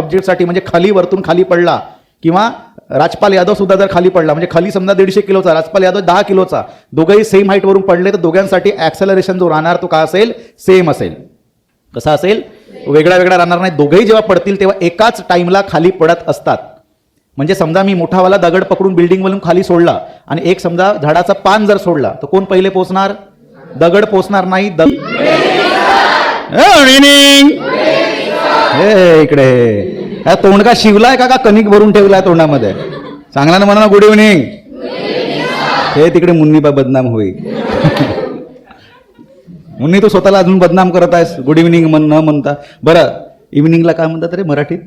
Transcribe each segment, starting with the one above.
ऑब्जेक्टसाठी म्हणजे खाली वरतून खाली पडला किंवा राजपाल यादव सुद्धा जर खाली पडला म्हणजे खाली समजा 150 किलोचा, राजपाल यादव 10 किलोचा, दोघंही सेम हाईट वरून पडले तर दोघांसाठी ऍक्सेलरेशन जो राहणार तो काय असेल, सेम असेल. कसा असेल, वेगळा वेगळा राहणार नाही. दोघेही जेव्हा पडतील तेव्हा एकाच टाइमला खाली पडत असतात. म्हणजे समजा मी मोठावाला दगड पकडून बिल्डिंगवरून खाली सोडला आणि एक समजा झाडाचा पान जर सोडला तर कोण पहिले पोहोचणार, दगड पोहोचणार नाही. इकडे तोंड का शिवलाय का कणिक भरून ठेवलाय तोंडामध्ये, चांगला ना म्हणा. Good evening. हे तिकडे मुन्नीबा बदनाम होईल. मुन्नी तू स्वतःला अजून बदनाम करत आहेस गुड इव्हनिंग न म्हणता. बरं, इव्हनिंगला काय म्हणतात रे मराठीत?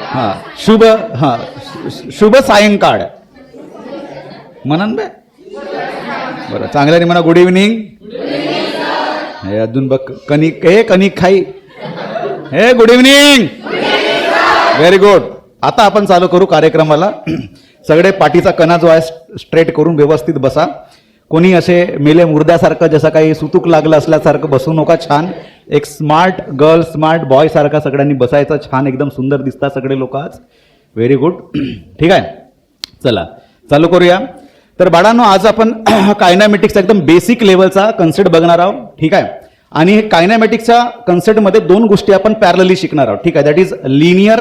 हा, शुभ सायंकाळ म्हणा बे. बरं, चांगल्याने म्हणा गुड इव्हनिंग. हे अजून बघ कणिक, हे कणिक खाई. हे गुड इव्हनिंग. Very good. आता आपण चालू करू कार्यक्रमाला. सगळे पाठीचा कणा जो आहे स्ट्रेट करून व्यवस्थित बसा. कोणी असे मेले मुर्द्यासारखं जसं काही सुतूक लागलं असल्यासारखं बसू नका. छान एक स्मार्ट गर्ल स्मार्ट बॉय सारखा सगळ्यांनी बसायचं. छान एकदम सुंदर दिसतात सगळे लोक आज. Very good. ठीक आहे, चला चालू करूया. तर बाळांनो, आज आपण कायनामेटिक्सचा एकदम बेसिक लेवलचा कन्सेप्ट बघणार आहोत. ठीक आहे, आणि कायनामेटिक्सच्या कन्सेप्टमध्ये दोन गोष्टी आपण पॅरलली शिकणार आहोत. ठीक आहे, that is linear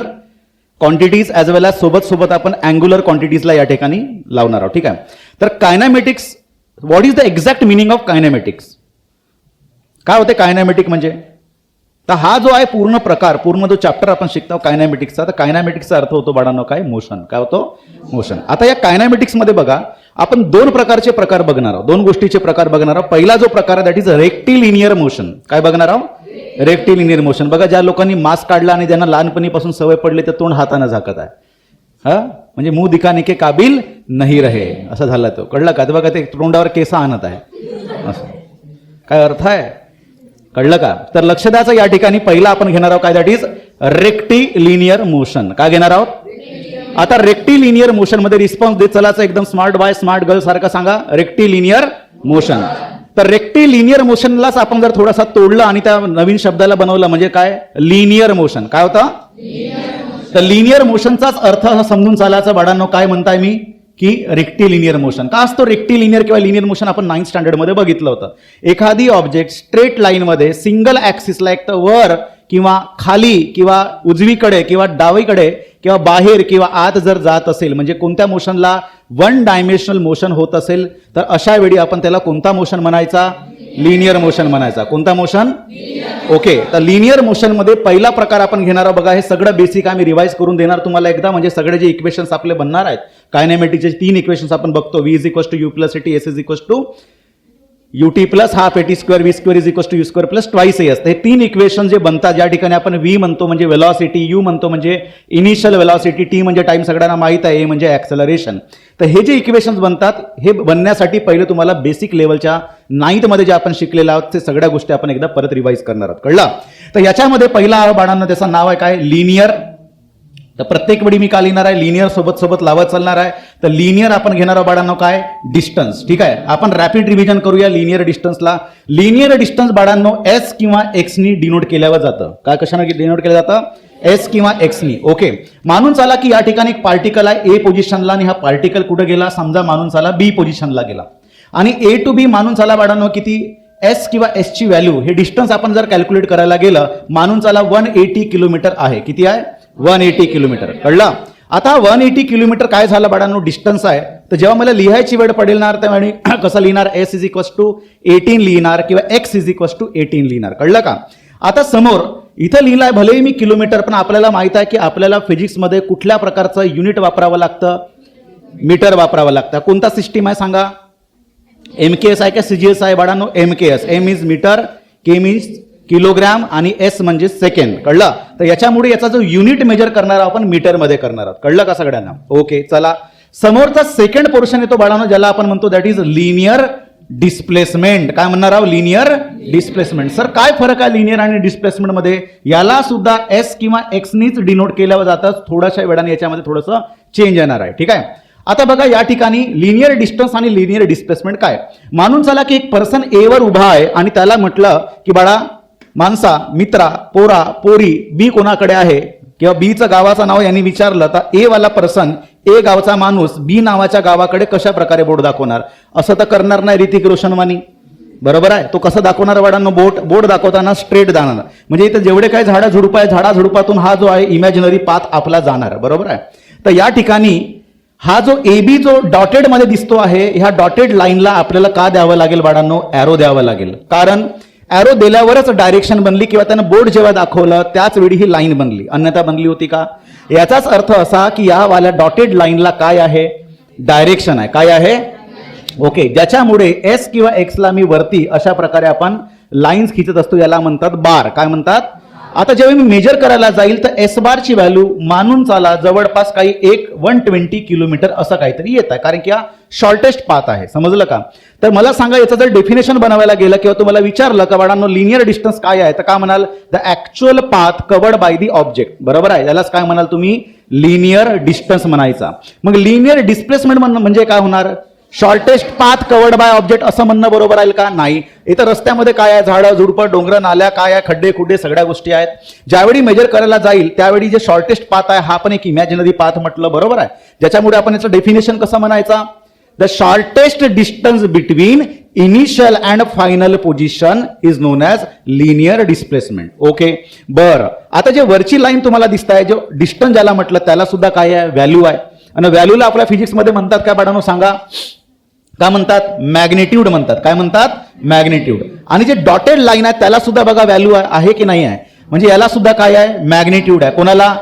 quantities as well as सोबत आपण अँग्युलर क्वांटिटीजला या ठिकाणी लावणार आहोत. ठीक आहे, तर kinematics, what is the exact meaning of kinematics? काय होते कायनामेटिक म्हणजे? तर हा जो आहे पूर्ण प्रकार, पूर्ण जो चॅप्टर आपण शिकतो कायनामेटिक्सचा, तर कायनामेटिक्सचा अर्थ होतो बाळांनो काय? मोशन. काय होतो? मोशन. आता या कायनामेटिक्समध्ये बघा, आपण दोन प्रकारचे प्रकार बघणार आहोत, दोन गोष्टीचे प्रकार बघणार आहोत. पहिला जो प्रकार आहे दॅट इज रेक्टिलिनियर मोशन. काय बघणार आहोत? Rectilinear motion. बघा, ज्या लोकांनी मास्क काढला आणि ज्यांना लहानपणीपासून सवय पडली तर तोंड हाताने झाकत आहे. हा, म्हणजे मुंह दिखाने के काबिल नाही रहे असं झालं. तो कळलं का? बघा, ते तोंडावर केसा आणत आहे असं. काय अर्थ आहे? कळलं का? तर लक्ष द्यायचं या ठिकाणी. पहिला आपण घेणार आहोत काय? That is rectilinear motion. काय घेणार आहोत? आता रेक्टिलिनियर मोशन मध्ये रिस्पॉन्स देत चलाचं एकदम स्मार्ट बॉय स्मार्ट गर्ल सारखं सांगा. Rectilinear motion. तर रेक्टिलिनियर मोशनलाच आपण जर थोडासा तोडलं आणि त्या नवीन शब्दाला बनवलं म्हणजे काय? Linear motion. काय होतं? तर लिनियर मोशनचाच अर्थ समजून चालायचा बाळांनो. काय म्हणताय मी? की रेक्टिलिनियर मोशन. का असतो रेक्टिलिनियर किंवा लिनियर मोशन? आपण 9th स्टँडर्ड मध्ये बघितलं होतं. एखादी ऑब्जेक्ट स्ट्रेट लाईन मध्ये सिंगल ऍक्सिसला एक तर वर किंवा खाली किंवा उजवीकडे किंवा डावीकडे किंवा बाहेर किंवा आत जर जात असेल, म्हणजे कोणत्या मोशनला वन डायमेन्शनल मोशन होत असेल, तर अशा वेळी आपण त्याला कोणता मोशन म्हणायचा? लिनियर मोशन म्हणायचा. कोणता मोशन? ओके. तर लिनियर मोशन मध्ये पहिला प्रकार आपण घेणार आहोत. बघा, हे सगळं बेसिक आम्ही रिवाइज करून देणार तुम्हाला एकदा. म्हणजे सगळे जे इक्वेशन्स आपले बनणार आहेत कायनेमॅटिक्सचे 3 इक्वेशन्स आपण बघतो. V is equals to U plus AT, S is equals to UT plus half AT square, V square is equals to U square plus twice AS. हे 3 इक्वेशन जे बनतात, ज्या ठिकाणी आपण V म्हणतो म्हणजे वेलॉसिटी, U म्हणतो म्हणजे इनिशियल वेलॉसिटी, T म्हणजे टाइम सगळ्यांना माहित आहे, A म्हणजे ऍक्सेलरेशन. तर हे जे इक्वेशन्स बनतात हे बनण्यासाठी पहिले तुम्हाला बेसिक लेवलच्या 9th मध्ये जे आपण शिकलेलं आहोत ते सगळ्या गोष्टी आपण एकदा परत रिवाइज करणार आहोत. कळलं? तर याच्यामध्ये पहिला बाळांना त्याचं नाव आहे काय? लिनियर. तर प्रत्येक वेळी मी का लिहिणार आहे? लिनियर सोबत लावत चालणार आहे. तर लिनियर आपण घेणार आहोत बाळांनो काय? डिस्टन्स. ठीक आहे, आपण रॅपिड रिव्हिजन करूया लिनियर डिस्टन्सला. लिनियर डिस्टन्स बाळांनो S किंवा X नी डिनोट केल्यावर जातं. काय कशाने डिनोट केलं जातं? S किंवा X नी. ओके. मानून चाला की या ठिकाणी एक पार्टिकल आहे A पोझिशनला आणि हा पार्टिकल कुठे गेला? समजा मानून चाला B पोझिशनला गेला आणि A टू B मानून चाला बाळांनो किती? S किंवा S ची व्हॅल्यू, हे डिस्टन्स आपण जर कॅल्क्युलेट करायला गेलं, मानून चाला 180 किलोमीटर आहे. किती आहे? 180 किलोमीटर. कळलं? आता 180 किलोमीटर काय झालं बाळांनो? डिस्टन्स आहे. तर जेव्हा मला लिहायची वेळ पडेल ना त्यावेळी कसं लिहिणार? S इज इक्वल्स टू 18 लिहिणार किंवा X इज इक्वल्स टू 18 लिहिणार. कळलं का? आता समोर इथं लिहिलाय भलेही मी किलोमीटर, पण आपल्याला माहित आहे की आपल्याला फिजिक्समध्ये कुठल्या प्रकारचं युनिट वापरावं लागतं? मीटर वापरावं लागतं. कोणता सिस्टीम आहे सांगा? MKS आहे का CGS आहे बाळांनो? MKS. M is metre, K means kilogram आणि S म्हणजे सेकंड. कळलं? तर याच्यामुळे याचा जो युनिट मेजर करणार आहोत आपण मीटर मध्ये करणार आहोत. कळलं का सगळ्यांना? ओके. चला, समोरचा सेकंड पोर्शन येतो बाळांनो ज्याला आपण म्हणतो दॅट इज लिनियर डिस्प्लेसमेंट. काय म्हणणार आहोत? Linear displacement. सर काय फरक आहे लिनियर आणि डिस्प्लेसमेंट मध्ये? याला सुद्धा S किंवा X नीच डिनोट केल्यावर जातं. थोड्याशा वेळाने याच्यामध्ये थोडंसं चेंज येणार आहे. ठीक आहे. आता बघा या ठिकाणी लिनियर डिस्टन्स आणि लिनियर डिस्प्लेसमेंट काय? मानून चला की एक पर्सन A वर उभा आहे आणि त्याला म्हटलं की बाळा, माणसा, मित्रा, पोरा, पोरी, बी कोणाकडे आहे? किंवा बीचं गावाचं नाव यांनी विचारलं तर ए वाला पर्सन, ए गावचा माणूस बी नावाच्या गावाकडे कशा प्रकारे बोट दाखवणार? असं तर करणार नाही ऋतिक रोशनवानी, बरोबर आहे. तो कसं दाखवणार वाडांनो? बोट दाखवताना स्ट्रेट जाणार. म्हणजे इथं जेवढे काही झाडा झुडूप आहे, झाडा झुडपातून हा जो आहे इमॅजिनरी पाथ आपला जाणार, बरोबर आहे. तर या ठिकाणी हा जो AB जो डॉटेड मध्ये दिसतो आहे, ह्या डॉटेड लाईनला आपल्याला का द्यावं लागेल बाळांनो? ॲरो द्यावं लागेल. कारण ॲरो दिल्यावरच डायरेक्शन बनली, किंवा त्यानं बोर्ड जेव्हा दाखवलं त्याच वेळी ही लाईन बनली, अन्यथा बनली होती का? याचाच अर्थ असा की या वाल्या डॉटेड लाईनला काय आहे? डायरेक्शन आहे. काय आहे? ओके. ज्याच्यामुळे एस किंवा एक्सला मी वरती अशा प्रकारे आपण लाईन्स खिचत असतो, याला म्हणतात बार. काय म्हणतात? आता जेव्हा मी मेजर करायला जाईल तर एस बारची व्हॅल्यू मानून चाला जवळपास काही 120 किलोमीटर असं काहीतरी येत आहे, कारण की हा शॉर्टेस्ट पाथ आहे. समजलं का? तर मला सांगा, याचं जर डेफिनेशन बनवायला गेलं किंवा तुम्हाला विचारलं का बाळांनो लिनियर डिस्टन्स काय आहे, तर काय म्हणाल? The actual path covered by the object. बरोबर आहे. यालाच काय म्हणाल तुम्ही? लिनियर डिस्टन्स म्हणायचा. मग लिनियर डिस्प्लेसमेंट म्हणजे काय होणार? Shortest path covered by object असं म्हणणं बरोबर आहे का? नाही. इथं रस्त्यामध्ये काय आहे? झाडं झुडपं, डोंगर, नाल्या, काय आहे? खड्डे खुड्डे सगळ्या गोष्टी आहेत. ज्यावेळी मेजर करायला जाईल त्यावेळी जे शॉर्टेस्ट पाथ आहे हा पण एक इमॅजिनरी पाथ म्हटलं, बरोबर आहे. ज्याच्यामुळे आपण याचं डेफिनेशन कसं म्हणायचा? The shortest distance between initial and final position is known as linear displacement. Okay. बरं, आता जे वरची लाईन तुम्हाला दिसत आहे, जो डिस्टन्स ज्याला म्हटलं त्याला सुद्धा काय आहे? व्हॅल्यू आहे. आणि व्हॅल्यूला आपल्या फिजिक्समध्ये म्हणतात काय बाळांनो? सांगा. काय म्हणतात? मॅग्नेट्यूड म्हणतात. काय म्हणतात? मॅग्नेट्यूड. आणि जे डॉटेड लाईन आहे त्याला सुद्धा बघा व्हॅल्यू आहे की नाही आहे? म्हणजे याला सुद्धा काय आहे? मॅग्नेट्यूड आहे. कोणाला?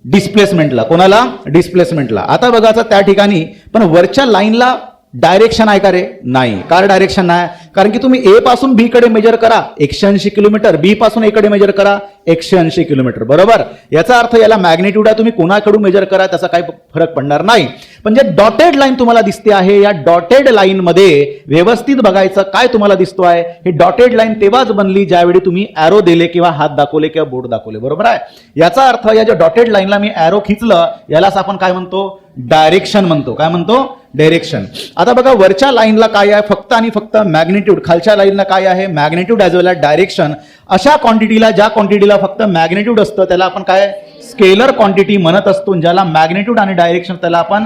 डिस्प्लेसमेंटला. कोणाला? डिस्प्लेसमेंटला. आता बघायचं त्या ठिकाणी पण वरच्या लाईनला डायरेक्शन आहे का रे? नाही. कार डायरेक्शन नाही? कारण की तुम्ही ए पासून बी कडे मेजर करा 180 किलोमीटर, बी पासून ए कडे मेजर करा 180 किलोमीटर, बरोबर. याचा अर्थ याला मॅग्नेट्यूड आहे, तुम्ही कोणाकडून मेजर करा त्याचा काही फरक पडणार नाही. पण जे डॉटेड लाईन तुम्हाला दिसते आहे, या डॉटेड लाईन मध्ये व्यवस्थित बघायचं काय तुम्हाला दिसतो आहे? हे डॉटेड लाईन तेव्हाच बनली ज्यावेळी तुम्ही ॲरो दिले किंवा हात दाखवले किंवा बोट दाखवले, बरोबर आहे. याचा अर्थ या ज्या डॉटेड लाईनला मी ॲरो खिचलं यालाच आपण काय म्हणतो? डायरेक्शन म्हणतो. काय म्हणतो? डायरेक्शन. आता बघा वरच्या लाईनला काय आहे? फक्त आणि फक्त मॅग्नेट्यूड. खालच्या लाईनला काय आहे? मॅग्नेट्यूड ॲज वेल ॲज डायरेक्शन. अशा क्वांटिटीला, ज्या क्वांटिटीला फक्त मॅग्नेट्यूड असतं त्याला आपण काय स्केलर क्वांटिटी म्हणत असतो. ज्याला मॅग्नेट्यूड आणि डायरेक्शन त्याला आपण,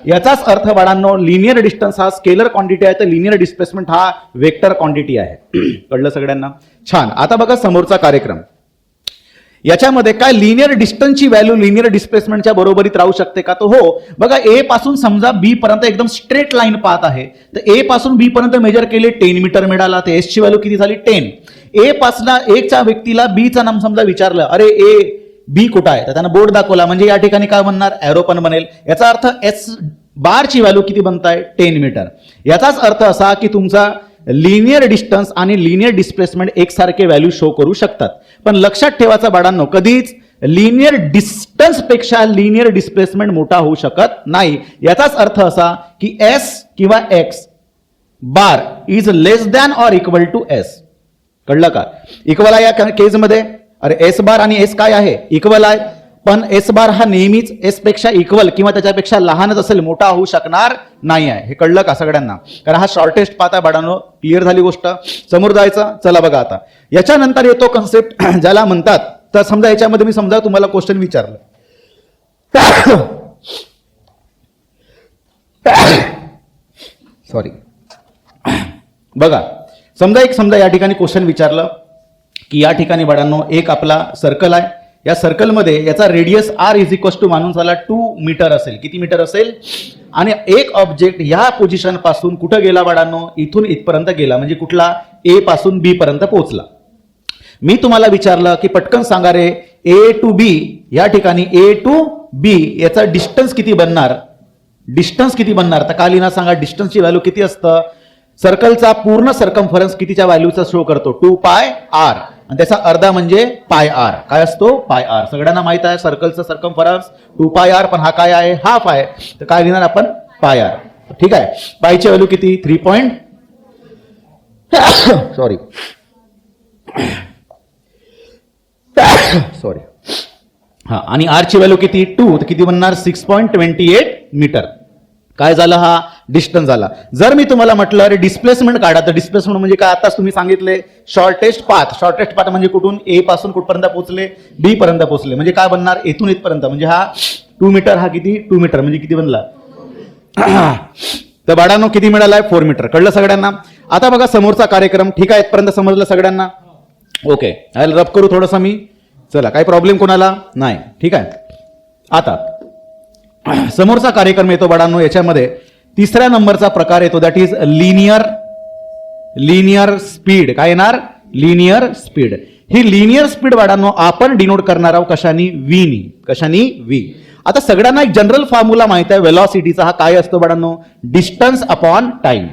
याचाच अर्थ बाळांनो लिनियर डिस्टन्स हा स्केलर क्वांटिटी आहे, तर लिनियर डिस्प्लेसमेंट हा वेक्टर क्वांटिटी आहे. कळलं सगळ्यांना? छान. आता बघा समोरचा कार्यक्रम. याच्यामध्ये काय लिनियर डिस्टन्सची व्हॅल्यू लिनियर डिस्प्लेसमेंटच्या बरोबरीत राहू शकते का? तो हो. बघा ए पासून समजा बी पर्यंत एकदम स्ट्रेट लाईन पाथ आहे, तर ए पासून बी पर्यंत मेजर केले 10 मीटर मिळाला, तर एस ची व्हॅल्यू किती झाली? 10. ए पासून एकच्या व्यक्तीला बीचं नाम समजा विचारलं, अरे ए बी कुठं आहे? तर त्यानं बोर्ड दाखवला, म्हणजे या ठिकाणी काय बनणार? ॲरो पण बनेल. याचा अर्थ एस बारची व्हॅल्यू किती बनताय? 10 मीटर. याचाच अर्थ असा की तुमचा लिनियर डिस्टन्स आणि लिनियर डिस्प्लेसमेंट एकसारखे व्हॅल्यू शो करू शकतात. पण लक्षात ठेवायचं बाळांनो, कधीच लिनियर डिस्टन्स पेक्षा लिनियर डिस्प्लेसमेंट मोठा होऊ शकत नाही. याचाच अर्थ असा की एस किंवा X bar is less than or equal to S. कळलं का? इक्वल आहे या केसमध्ये. अरे एस बार आणि एस काय आहे? इक्वल आहे. पण एस बार हा नेहमीच एस पेक्षा इक्वल किंवा त्याच्यापेक्षा लहानच असेल, मोठा होऊ शकणार नाही आहे. हे कळलं का सगळ्यांना? कारण हा शॉर्टेस्ट पाथ आहे बाळांनो. क्लिअर झाली गोष्ट? समोर जायचं. चला बघा आता याच्यानंतर येतो कन्सेप्ट ज्याला म्हणतात, तर समजा याच्यामध्ये मी समजा तुम्हाला क्वेश्चन विचारलं, सॉरी, बघा समजा या ठिकाणी क्वेश्चन विचारलं की या ठिकाणी बाळांनो एक आपला सर्कल आहे. या सर्कलमध्ये याचा radius R is equal to मानून झाला 2 मीटर असेल. किती मीटर असेल? आणि एक ऑब्जेक्ट ह्या पोझिशन पासून कुठं गेला बाळांनो? इथून इथपर्यंत गेला, म्हणजे कुठला? ए पासून बी पर्यंत पोहोचला. मी तुम्हाला विचारलं की पटकन सांगा रे, ए टू बी, या ठिकाणी ए टू बी याचा डिस्टन्स किती बनणार? डिस्टन्स किती बनणार? तर कालीना सांगा डिस्टन्सची व्हॅल्यू किती असतं? सर्कलचा पूर्ण सर्कम्फरन्स कितीच्या व्हॅल्यूचा शो करतो? 2 पाय आर, आणि त्याचा अर्धा म्हणजे पाय आर. काय असतो? पाय आर. सगळ्यांना माहित आहे सर्कलचा सर्कम्फरन्स 2 पाय आर, पण हा काय आहे? हाफ आहे. तर काय लिहिणार आपण? पाय आर. ठीक आहे. पायची व्हॅल्यू किती? 3 सॉरी हा, आणि आर ची व्हॅल्यू किती? 2. तर किती बनणार? 6.28 मीटर. काय झालं, हा डिस्टन्स झाला. जर मी तुम्हाला म्हटलं अरे डिस्प्लेसमेंट काढा, तर डिस्प्लेसमेंट म्हणजे काय, आताच तुम्ही सांगितले शॉर्टेस्ट पाथ म्हणजे कुठून ए पासून कुठपर्यंत पोहोचले, बी पर्यंत पोहोचले, म्हणजे काय बनणार, इथून इथपर्यंत, म्हणजे हा 2 मीटर, हा किती 2 मीटर, म्हणजे किती बनला तर बाळांनो किती मिळालाय, 4 मीटर. कळलं सगळ्यांना. आता बघा समोरचा कार्यक्रम, ठीक आहे, इथपर्यंत समजलं सगळ्यांना. ओके, रब करू थोडंसं मी, चला काही प्रॉब्लेम कोणाला नाही, ठीक आहे. आता समोरचा कार्यक्रम येतो बाळांनो, याच्यामध्ये तिसऱ्या नंबरचा प्रकार येतो, दॅट इज लिनियर स्पीड. काय येणार, लिनियर स्पीड. ही लिनियर स्पीड बाळांनो आपण डिनोट करणार आहोत कशानी, व्हीनी. कशानी, व्ही. आता सगळ्यांना एक जनरल फॉर्म्युला माहित आहे वेलॉसिटीचा, हा काय असतो बाळांनो, distance upon time.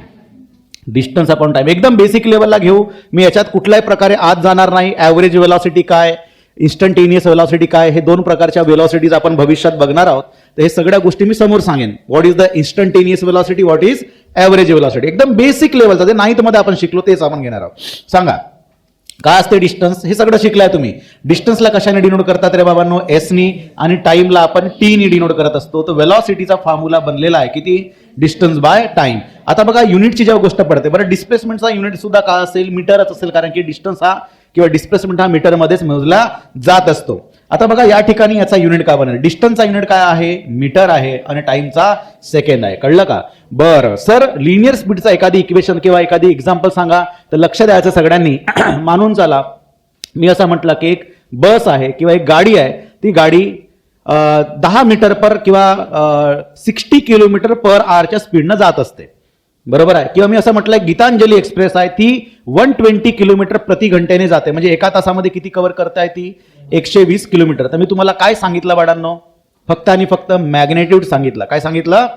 Distance upon time एकदम बेसिक लेवलला घेऊ मी, याच्यात कुठल्याही प्रकारे आज जाणार नाही. ॲव्हरेज वेलॉसिटी काय, इन्स्टंटेनियस वेलॉसिटी काय, हे 2 प्रकारच्या वेलॉसिटीज आपण भविष्यात बघणार आहोत. तर हे सगळ्या गोष्टी मी समोर सांगेन. What is the instantaneous velocity, what is average velocity, एकदम बेसिक लेवलचा, ते 9th मध्ये आपण शिकलो तेच आपण घेणार आहोत. सांगा काय असते डिस्टन्स, हे सगळं शिकलाय तुम्ही. डिस्टन्सला कशाने डिनोट करतात रे बाबांनो, एसनी, आणि टाइमला आपण टीनी डिनोट करत असतो. तर वेलॉसिटीचा फॉर्म्युला बनलेला आहे किती, डिस्टन्स बाय टाइम. आता बघा युनिटची जेव्हा गोष्ट पडते, बरं डिस्प्लेसमेंटचा युनिट सुद्धा काय असेल, मीटरच असेल, कारण की डिस्टन्स हा किंवा डिस्प्लेसमेंट हा मीटरमध्येच मोजला जात असतो. आता बघा या ठिकाणी याचा युनिट काय बनेल, डिस्टन्सचा युनिट काय आहे, मीटर आहे, आणि टाइमचा सेकंड आहे. कळलं का. बरं सर, लिनियर स्पीडचा एखादी इक्वेशन किंवा एखादी एक्झाम्पल सांगा. तर लक्ष द्यायचं सगळ्यांनी, मानून चला मी असं म्हटलं की एक बस आहे किंवा एक गाडी आहे, ती गाडी 10 मीटर पर किंवा 60 किलोमीटर पर आवरच्या स्पीडनं जात असते, बरोबर आहे. किंवा मी असं म्हटलं गीतांजली एक्सप्रेस आहे, ती 120 किलोमीटर प्रति घंट्याने जाते, म्हणजे एका तासामध्ये किती कव्हर करताय ती, 120 किलोमीटर. तर मी तुम्हाला काय सांगितलं बाळांनो, फक्त आणि फक्त मॅग्नेट्यूड सांगितलं. काय सांगितलं,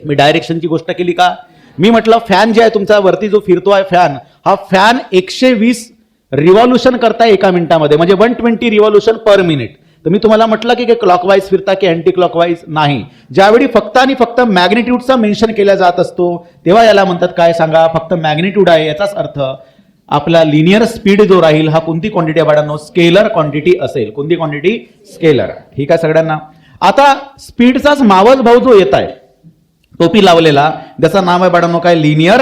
मी डायरेक्शनची गोष्ट केली का. मी म्हटलं फॅन जे आहे तुमचा वरती जो फिरतो आहे फॅन, हा फॅन 120 रिव्हॉल्युशन करताय एका मिनिटामध्ये, म्हणजे 120 रिव्हॉल्युशन पर मिनिट. तर मी तुम्हाला म्हटलं की क्लॉकवाईज फिरता की अँटी क्लॉकवाईज, नाही. ज्यावेळी फक्त आणि फक्त मॅग्निट्यूडचा मेन्शन केला जात असतो तेव्हा याला म्हणतात काय, सांगा, फक्त मॅग्निट्यूड आहे. याचाच अर्थ आपला लिनियर स्पीड जो राहील हा कोणती क्वांटिटी आहे बाळांनो, स्केलर क्वांटिटी असेल. कोणती क्वांटिटी, स्केलर. ठीक आहे सगळ्यांना. आता स्पीडचाच मावस भाऊ जो येत आहे टोपी लावलेला, त्याचं नाव आहे बाळांनो काय, लिनियर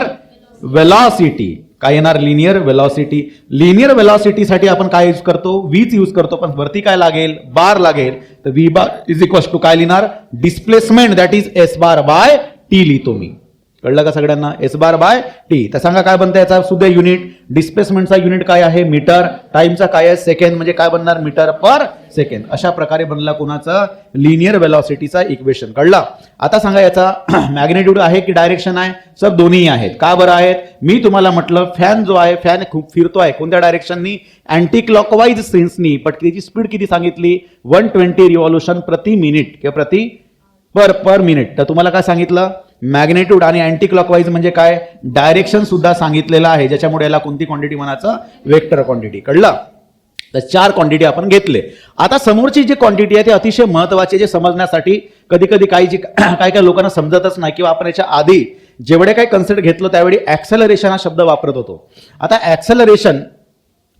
वेलॉसिटी. काय येणार, लिनियर वेलॉसिटी. लिनियर वेलॉसिटीसाठी आपण काय यूज करतो, व्हीच यूज करतो, पण वरती काय लागेल, बार लागेल. तर V bar is equal to काय लिहिणार, displacement that is S bar by T लिहितो मी. कळलं का सगळ्यांना, एस बार बाय टी. तर सांगा काय बनतं याचा सुद्धा युनिट, डिस्प्लेसमेंटचा युनिट काय आहे, मीटर, टाइमचा काय आहे, सेकंड, म्हणजे काय बनणार, मीटर पर सेकंड. अशा प्रकारे बनला कोणाचा, लिनियर वेलॉसिटीचा इक्वेशन. कळला. आता सांगा याचा मॅग्नेट्यूड आहे की डायरेक्शन आहे, सर दोन्ही आहेत. का बरं आहेत, मी तुम्हाला म्हटलं फॅन जो आहे, फॅन खूप फिरतो आहे, कोणत्या डायरेक्शननी, अँटी क्लॉकवाईज सेन्सनी. पण त्याची स्पीड किती सांगितली, 120 रिव्हॉल्युशन प्रति मिनिट किंवा प्रति पर मिनिट. तर तुम्हाला काय सांगितलं, मॅग्नेट्यूड आणि अँटी क्लॉकवाईज म्हणजे काय, डायरेक्शन सुद्धा सांगितलेलं आहे, ज्याच्यामुळे याला कोणती क्वांटिटी म्हणायचं, वेक्टर क्वांटिटी. कळलं. तर 4 क्वांटिटी आपण घेतले. आता समोरची जी क्वांटिटी आहे ते अतिशय महत्वाची, जे समजण्यासाठी कधी कधी काय लोकांना समजतच नाही, किंवा आपण याच्या आधी जेवढे काही कन्सेप्ट घेतलो त्यावेळी ऍक्सेलरेशन हा शब्द वापरत होतो. आता ऍक्सेलरेशन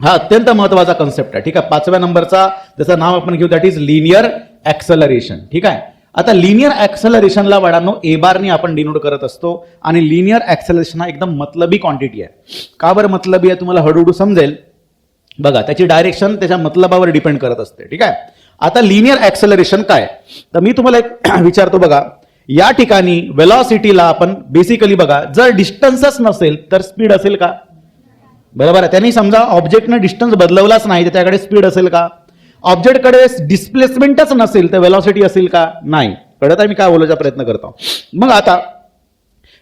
हा अत्यंत महत्वाचा कन्सेप्ट आहे. ठीक आहे. 5व्या नंबरचा त्याचं नाव आपण घेऊ, दॅट इज लिनियर ऍक्सेलरेशन. ठीक आहे. आता लिनियर ऍक्सेलरेशनला बाळांनो ए बारनी आपण डिनोट करत असतो, आणि लिनियर ऍक्सेलरेशन हा एकदम मतलबी क्वांटिटी आहे. का बरं मतलबी आहे, तुम्हाला हळूहळू समजेल. बघा त्याची डायरेक्शन त्याच्या मतलबावर डिपेंड करत असते. ठीक आहे. आता लिनियर ऍक्सेलरेशन काय, तर मी तुम्हाला एक विचारतो. बघा या ठिकाणी वेलॉसिटीला आपण बेसिकली बघा, जर डिस्टन्सच नसेल तर स्पीड असेल का, बरोबर आहे. त्यांनी समजा ऑब्जेक्टने डिस्टन्स बदलवलाच नाही तर त्याकडे स्पीड असेल का, ऑब्जेक्टकडे डिस्प्लेसमेंटच नसेल तर वेलॉसिटी असेल का, नाही. कळत आहे मी काय बोलायचा प्रयत्न करतो. मग आता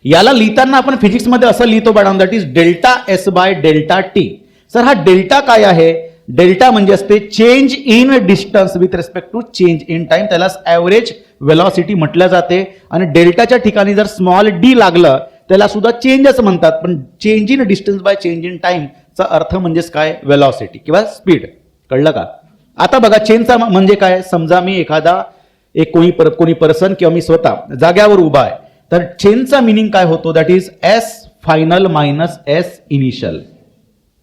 याला लिहिताना आपण फिजिक्समध्ये असं लिहितो बाळांनो, that is delta S by delta T. Sir हा डेल्टा काय आहे, डेल्टा म्हणजे असते change in distance with respect to change in time, त्याला ॲव्हरेज वेलॉसिटी म्हटलं जाते. आणि डेल्टाच्या ठिकाणी जर स्मॉल डी लागलं त्याला सुद्धा चेंजच म्हणतात, पण change in distance by change in टाइमचा अर्थ म्हणजेच काय, वेलॉसिटी किंवा स्पीड. कळलं का. आता बघा चेंजचा म्हणजे काय, समजा मी एखादा कोणी पर्सन किंवा मी स्वतः जाग्यावर उभा आहे, तर चेंजचा मिनिंग काय होतो, that is S final minus S initial.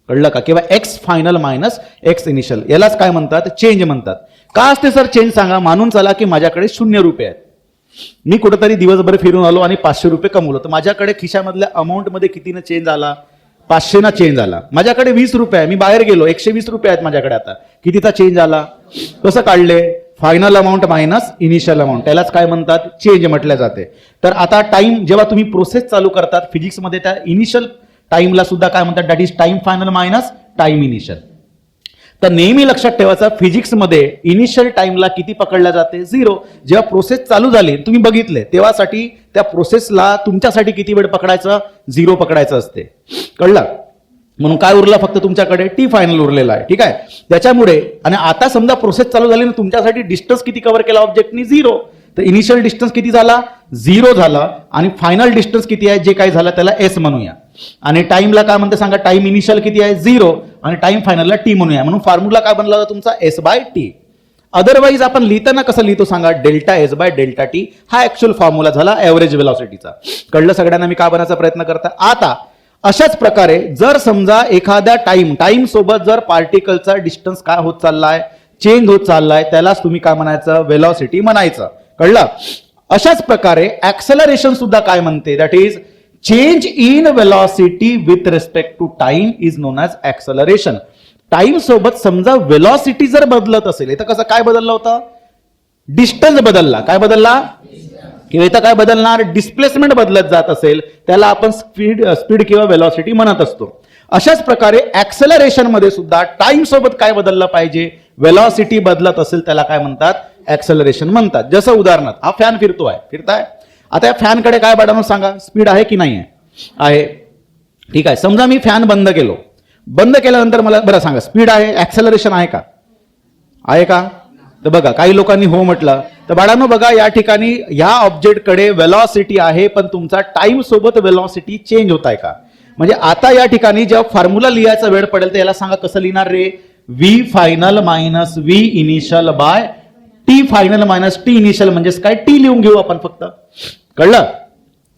कळलं का, किंवा x final minus x initial, यालाच काय म्हणतात, चेंज म्हणतात. का असते सर चेंज, सांगा. मानून चला की माझ्याकडे 0 रुपये आहेत, मी कुठेतरी दिवसभर फिरून आलो आणि 500 रुपये कमवलो, तर माझ्याकडे खिशामधल्या अमाऊंटमध्ये कितीनं चेंज आला? 500 चेंज आला. माझ्याकडे 20 रुपये आहे, मी बाहेर गेलो, 120 रुपये आहेत माझ्याकडे, आता कितीचा चेंज आला? कसं काढले? Final amount minus initial amount, त्यालाच काय म्हणतात? चेंज म्हटल्या जाते. तर आता टाइम जेव्हा तुम्ही प्रोसेस चालू करतात फिजिक्समध्ये, त्या इनिशियल टाइमला सुद्धा काय म्हणतात? That is time final minus time initial. तर नेहमी लक्षात ठेवायचं, फिजिक्समध्ये इनिशियल टाइमला किती पकडल्या जाते? 0. जेव्हा प्रोसेस चालू झाली तुम्ही बघितले तेव्हासाठी त्या प्रोसेसला तुमच्यासाठी किती वेळ पकडायचं? 0 पकडायचं असते. कळलं? म्हणून काय उरलं? फक्त तुमच्याकडे टी फायनल उरलेला आहे. ठीक आहे. त्याच्यामुळे आणि आता समजा प्रोसेस चालू झाली ना, तुमच्यासाठी डिस्टन्स किती कव्हर केला ऑब्जेक्टनी? 0. तर इनिशियल डिस्टन्स किती झाला? 0 झाला. आणि फायनल डिस्टन्स किती आहे? जे काय झालं त्याला एस म्हणूया. आणि टाइमला काय म्हणते सांगा? टाइम इनिशियल किती आहे? 0. आणि टाइम फायनलला टी म्हणूया. म्हणून फॉर्म्युला काय बनला होता तुमचा? S/T. अदरवाईज आपण लिहिताना कसं लिहितो सांगा? Delta S by delta T. हा ऍक्च्युअल फॉर्म्युला झाला एव्हरेज व्हेलॉसिटीचा. कळलं सगळ्यांना मी काय बनायचा प्रयत्न करता? आता अशाच प्रकारे जर समजा एखाद्या टाइम सोबत जर पार्टिकलचा डिस्टन्स काय होत चाललाय? चेंज होत चाललाय, त्यालाच तुम्ही काय म्हणायचं? व्हेलॉसिटी म्हणायचं. कळलं? अशाच प्रकारे ऍक्सेलरेशन सुद्धा काय म्हणते? That is change in velocity with respect to time is known as acceleration. Time सोबत समजा व्हेलॉसिटी जर बदलत असेल, इथं कसं काय बदललं होतं? डिस्टन्स बदलला. काय बदलला? किंवा इथं काय बदलणार? डिस्प्लेसमेंट बदलत जात असेल त्याला आपण स्पीड किंवा व्हेलॉसिटी म्हणत असतो. अशाच प्रकारे ऍक्सेलरेशन मध्ये सुद्धा टाइम सोबत काय बदललं पाहिजे? व्हेलॉसिटी बदलत असेल त्याला काय म्हणतात? ऍक्सेलरेशन म्हणतात. जसं उदाहरणार्थ हा फॅन फिरतोय, फिरताय. आता या फॅनकडे काय बाळांनो सांगा? स्पीड आहे की नाही आहे? ठीक आहे. समजा मी फॅन बंद केलो, बंद केल्यानंतर मला बरं सांगा स्पीड आहे, ऍक्सेलरेशन आहे का? आहे का? तर बघा काही लोकांनी हो म्हटलं. तर बाळांनो बघा या ठिकाणी ह्या ऑब्जेक्टकडे व्हेलॉसिटी आहे, पण तुमचा टाइम सोबत व्हेलॉसिटी चेंज होत आहे का? म्हणजे आता या ठिकाणी जेव्हा फॉर्म्युला लिहायचा वेळ पडेल तर याला सांगा कसं लिहिणार रे? V final minus V initial by T final minus T initial. म्हणजेच काय? टी लिहून घेऊ आपण फक्त. कळलं?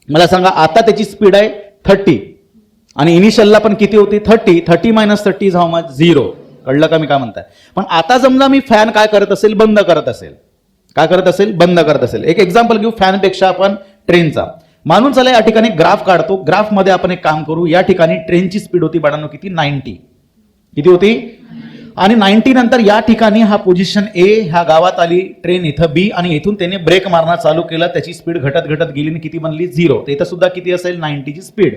मला सांगा आता त्याची स्पीड आहे 30 आणि इनिशियलला पण किती होती? 30. 30 मायनस 30 इज हाऊ मच? 0. कळलं का मी काय म्हणताय? पण आता समजा मी फॅन काय करत असेल? बंद करत असेल. काय करत असेल? बंद करत असेल. एक एक्झाम्पल घेऊ फॅनपेक्षा आपण ट्रेनचा. मानून चला या ठिकाणी ग्राफ काढतो. ग्राफ मध्ये आपण एक काम करू. या ठिकाणी ट्रेनची स्पीड होती बाळांनो किती? 90. किती होती? आणि 90 नंतर या ठिकाणी हा पोझिशन ए, ह्या गावात आली ट्रेन, इथं बी, आणि इथून त्याने ब्रेक मारणं चालू केलं. त्याची स्पीड घटत घटत गेली आणि किती बनली? 0. तर इथं सुद्धा किती असेल? 90 ची स्पीड.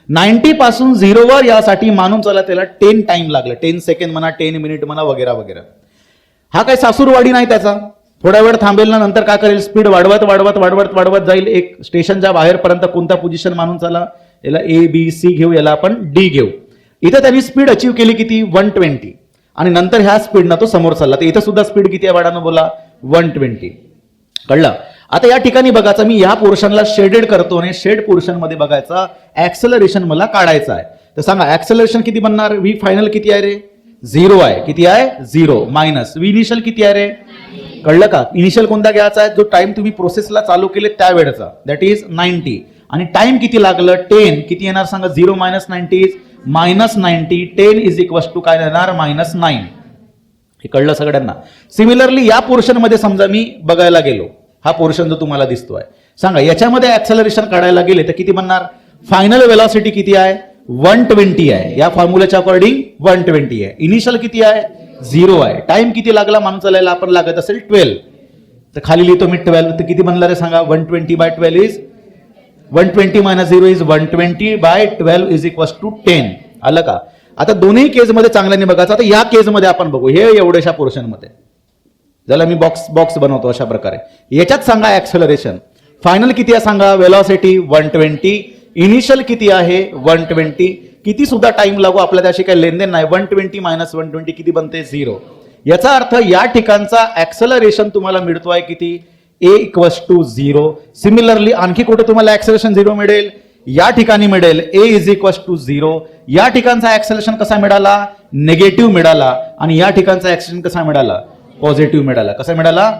90 पासून 0 वर यासाठी मानून चला त्याला 10 टाइम लागला. 10 सेकंड म्हणा, 10 मिनिट म्हणा, वगैरे वगैरे. हा काही सासूरवाडी नाही त्याचा. थोडा वेळ थांबेल ना, नंतर काय करेल? स्पीड वाढवत वाढवत वाढवत वाढवत जाईल. एक स्टेशनच्या बाहेरपर्यंत कोणता पोझिशन मानून चला? याला ए बी सी घेऊ, याला आपण डी घेऊ. इथं त्यांनी स्पीड अचीव्ह केली किती? 120. आणि नंतर ह्या स्पीडनं तो समोर चालला. तर इथं सुद्धा स्पीड किती आहे बाळांनो? बोला 120. कळलं? आता या ठिकाणी बघायचं, मी या पोर्शनला शेडेड करतो आणि शेड पोर्शन मध्ये बघायचा ऍक्सेलरेशन मला काढायचं आहे. तर सांगा ऍक्सेलरेशन किती बनणार? व्ही फायनल किती आहे रे? 0 आहे. किती आहे? 0 मायनस व्ही इनिशियल किती आहे रे? कळलं का? इनिशियल कोणता घ्यायचा आहे? जो टाइम तुम्ही प्रोसेसला चालू केले त्यावेळेचा, दॅट इज 90. आणि टाइम किती लागलं? 10. किती येणार सांगा? 0 minus 90 is minus 90. 10 is equal to काय येणार? मायनस 9. हे कळलं सगळ्यांना? सिमिलरली या पोर्शन मध्ये समजा मी बघायला गेलो, हा पोर्शन जो तुम्हाला दिसतोय, सांगा याच्यामध्ये ऍक्सेलरेशन काढायला गेले तर किती बनणार? फायनल व्हेलॉसिटी किती आहे? 120 आहे. या फॉर्म्युल्याच्या अकॉर्डिंग 120 आहे. इनिशियल किती आहे? 0 आहे. टाइम किती लागला माणून चालायला? आपण लागत असेल 12. तर खाली लिहितो मी 12. तर किती बनणार आहे सांगा? 120 by 12 is 120 minus 0 is 120 by 12 is equal to 10. आलं का? आता दोन्ही केसमध्ये चांगल्याने बघायचं. आता या केसमध्ये आपण बघू, हे एवढ्याशा पोर्शन मध्ये ज्याला मी बॉक्स बनवतो अशा प्रकारे. याच्यात सांगा ऍक्सेलरेशन फायनल किती आहे सांगा? व्हेलॉसिटी 120. इनिशियल किती आहे? 120. किती सुद्धा टाइम लागू आपल्याला त्याशी काही लेनदेन नाही. 120 मायनस 120 किती बनते? 0. याचा अर्थ या ठिकाणचा ऍक्सेलरेशन तुम्हाला मिळतोय किती? ए इक्वल्स टू 0. सिमिलरली आणखी कुठे तुम्हाला ऍक्सेलरेशन 0 मिळेल? या ठिकाणी मिळेल ए इज इक्वल्स टू 0. या ठिकाणचा ऍक्सेलरेशन कसा मिळाला? निगेटिव्ह मिळाला. आणि या ठिकाणचा ऍक्सेलरेशन कसा मिळाला? पॉझिटिव्ह मिळाला. कसा मिळाला?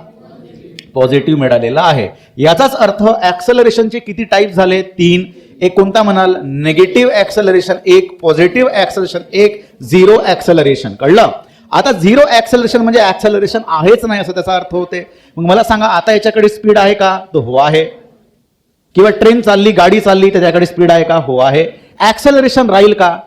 पॉझिटिव्ह मिळालेला आहे. याचाच अर्थ ऍक्सेलरेशनचे किती टाईप झाले? 3. एक कोणता म्हणाल? निगेटिव्ह ऍक्सेलरेशन एक, पॉझिटिव्ह ऍक्सेलरेशन एक, 0 ऍक्सेलरेशन. कळलं? आता झिरो ऍक्सेलरेशन म्हणजे ऍक्सेलरेशन आहेच नाही असं त्याचा अर्थ होते. मग मला सांगा आता याच्याकडे स्पीड आहे का? तो हो आहे. किंवा ट्रेन चालली, गाडी चालली, त्याच्याकडे स्पीड आहे का? हो आहे. ऍक्सेलरेशन राहील का?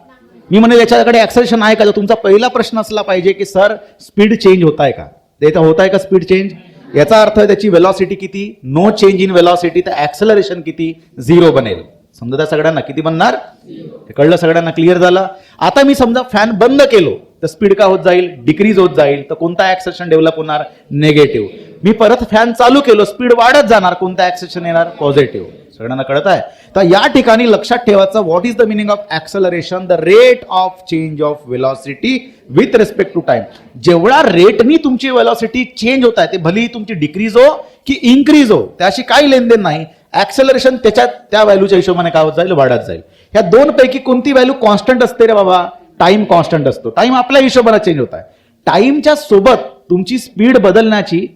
मी म्हणेल याच्याकडे ऍक्सेलरेशन आहे का? तर तुमचा पहिला प्रश्न असला पाहिजे की सर स्पीड चेंज होत आहे का? ते होत आहे का स्पीड चेंज? याचा अर्थ त्याची वेलॉसिटी किती? No change in velocity. तर ऍक्सेलरेशन किती? 0 बनेल. समजा सगळ्यांना किती बनणार? हे कळलं सगळ्यांना? क्लिअर झालं? आता मी समजा फॅन बंद केलो तर स्पीड का होत जाईल? डिक्रीज होत जाईल. तर कोणता ऍक्सेलरेशन डेव्हलप होणार? निगेटिव्ह. मी परत फॅन चालू केलो, स्पीड वाढत जाणार, कोणता ऍक्सेलरेशन येणार? पॉझिटिव्ह. सगळ्यांना कळत आहे? तर या ठिकाणी लक्षात ठेवायचं, what is the meaning of acceleration? The rate of change of velocity with respect to time. जेवढा रेटनी तुमची वेलॉसिटी चेंज होत आहे, ते भलेही तुमची डिक्रीज हो की इन्क्रीज हो, त्याशी काही लेनदेन नाही. ऍक्सेलरेशन त्याच्यात त्या व्हॅल्यूच्या हिशोबाने काय होत जाईल? वाढत जाईल. ह्या दोन पैकी कोणती व्हॅल्यू कॉन्स्टंट असते रे बाबा? टाइम कॉन्स्टंट असतो. टाइम आपल्या हिशोबाने चेंज होत आहे. टाइमच्या सोबत तुमची स्पीड बदलण्याची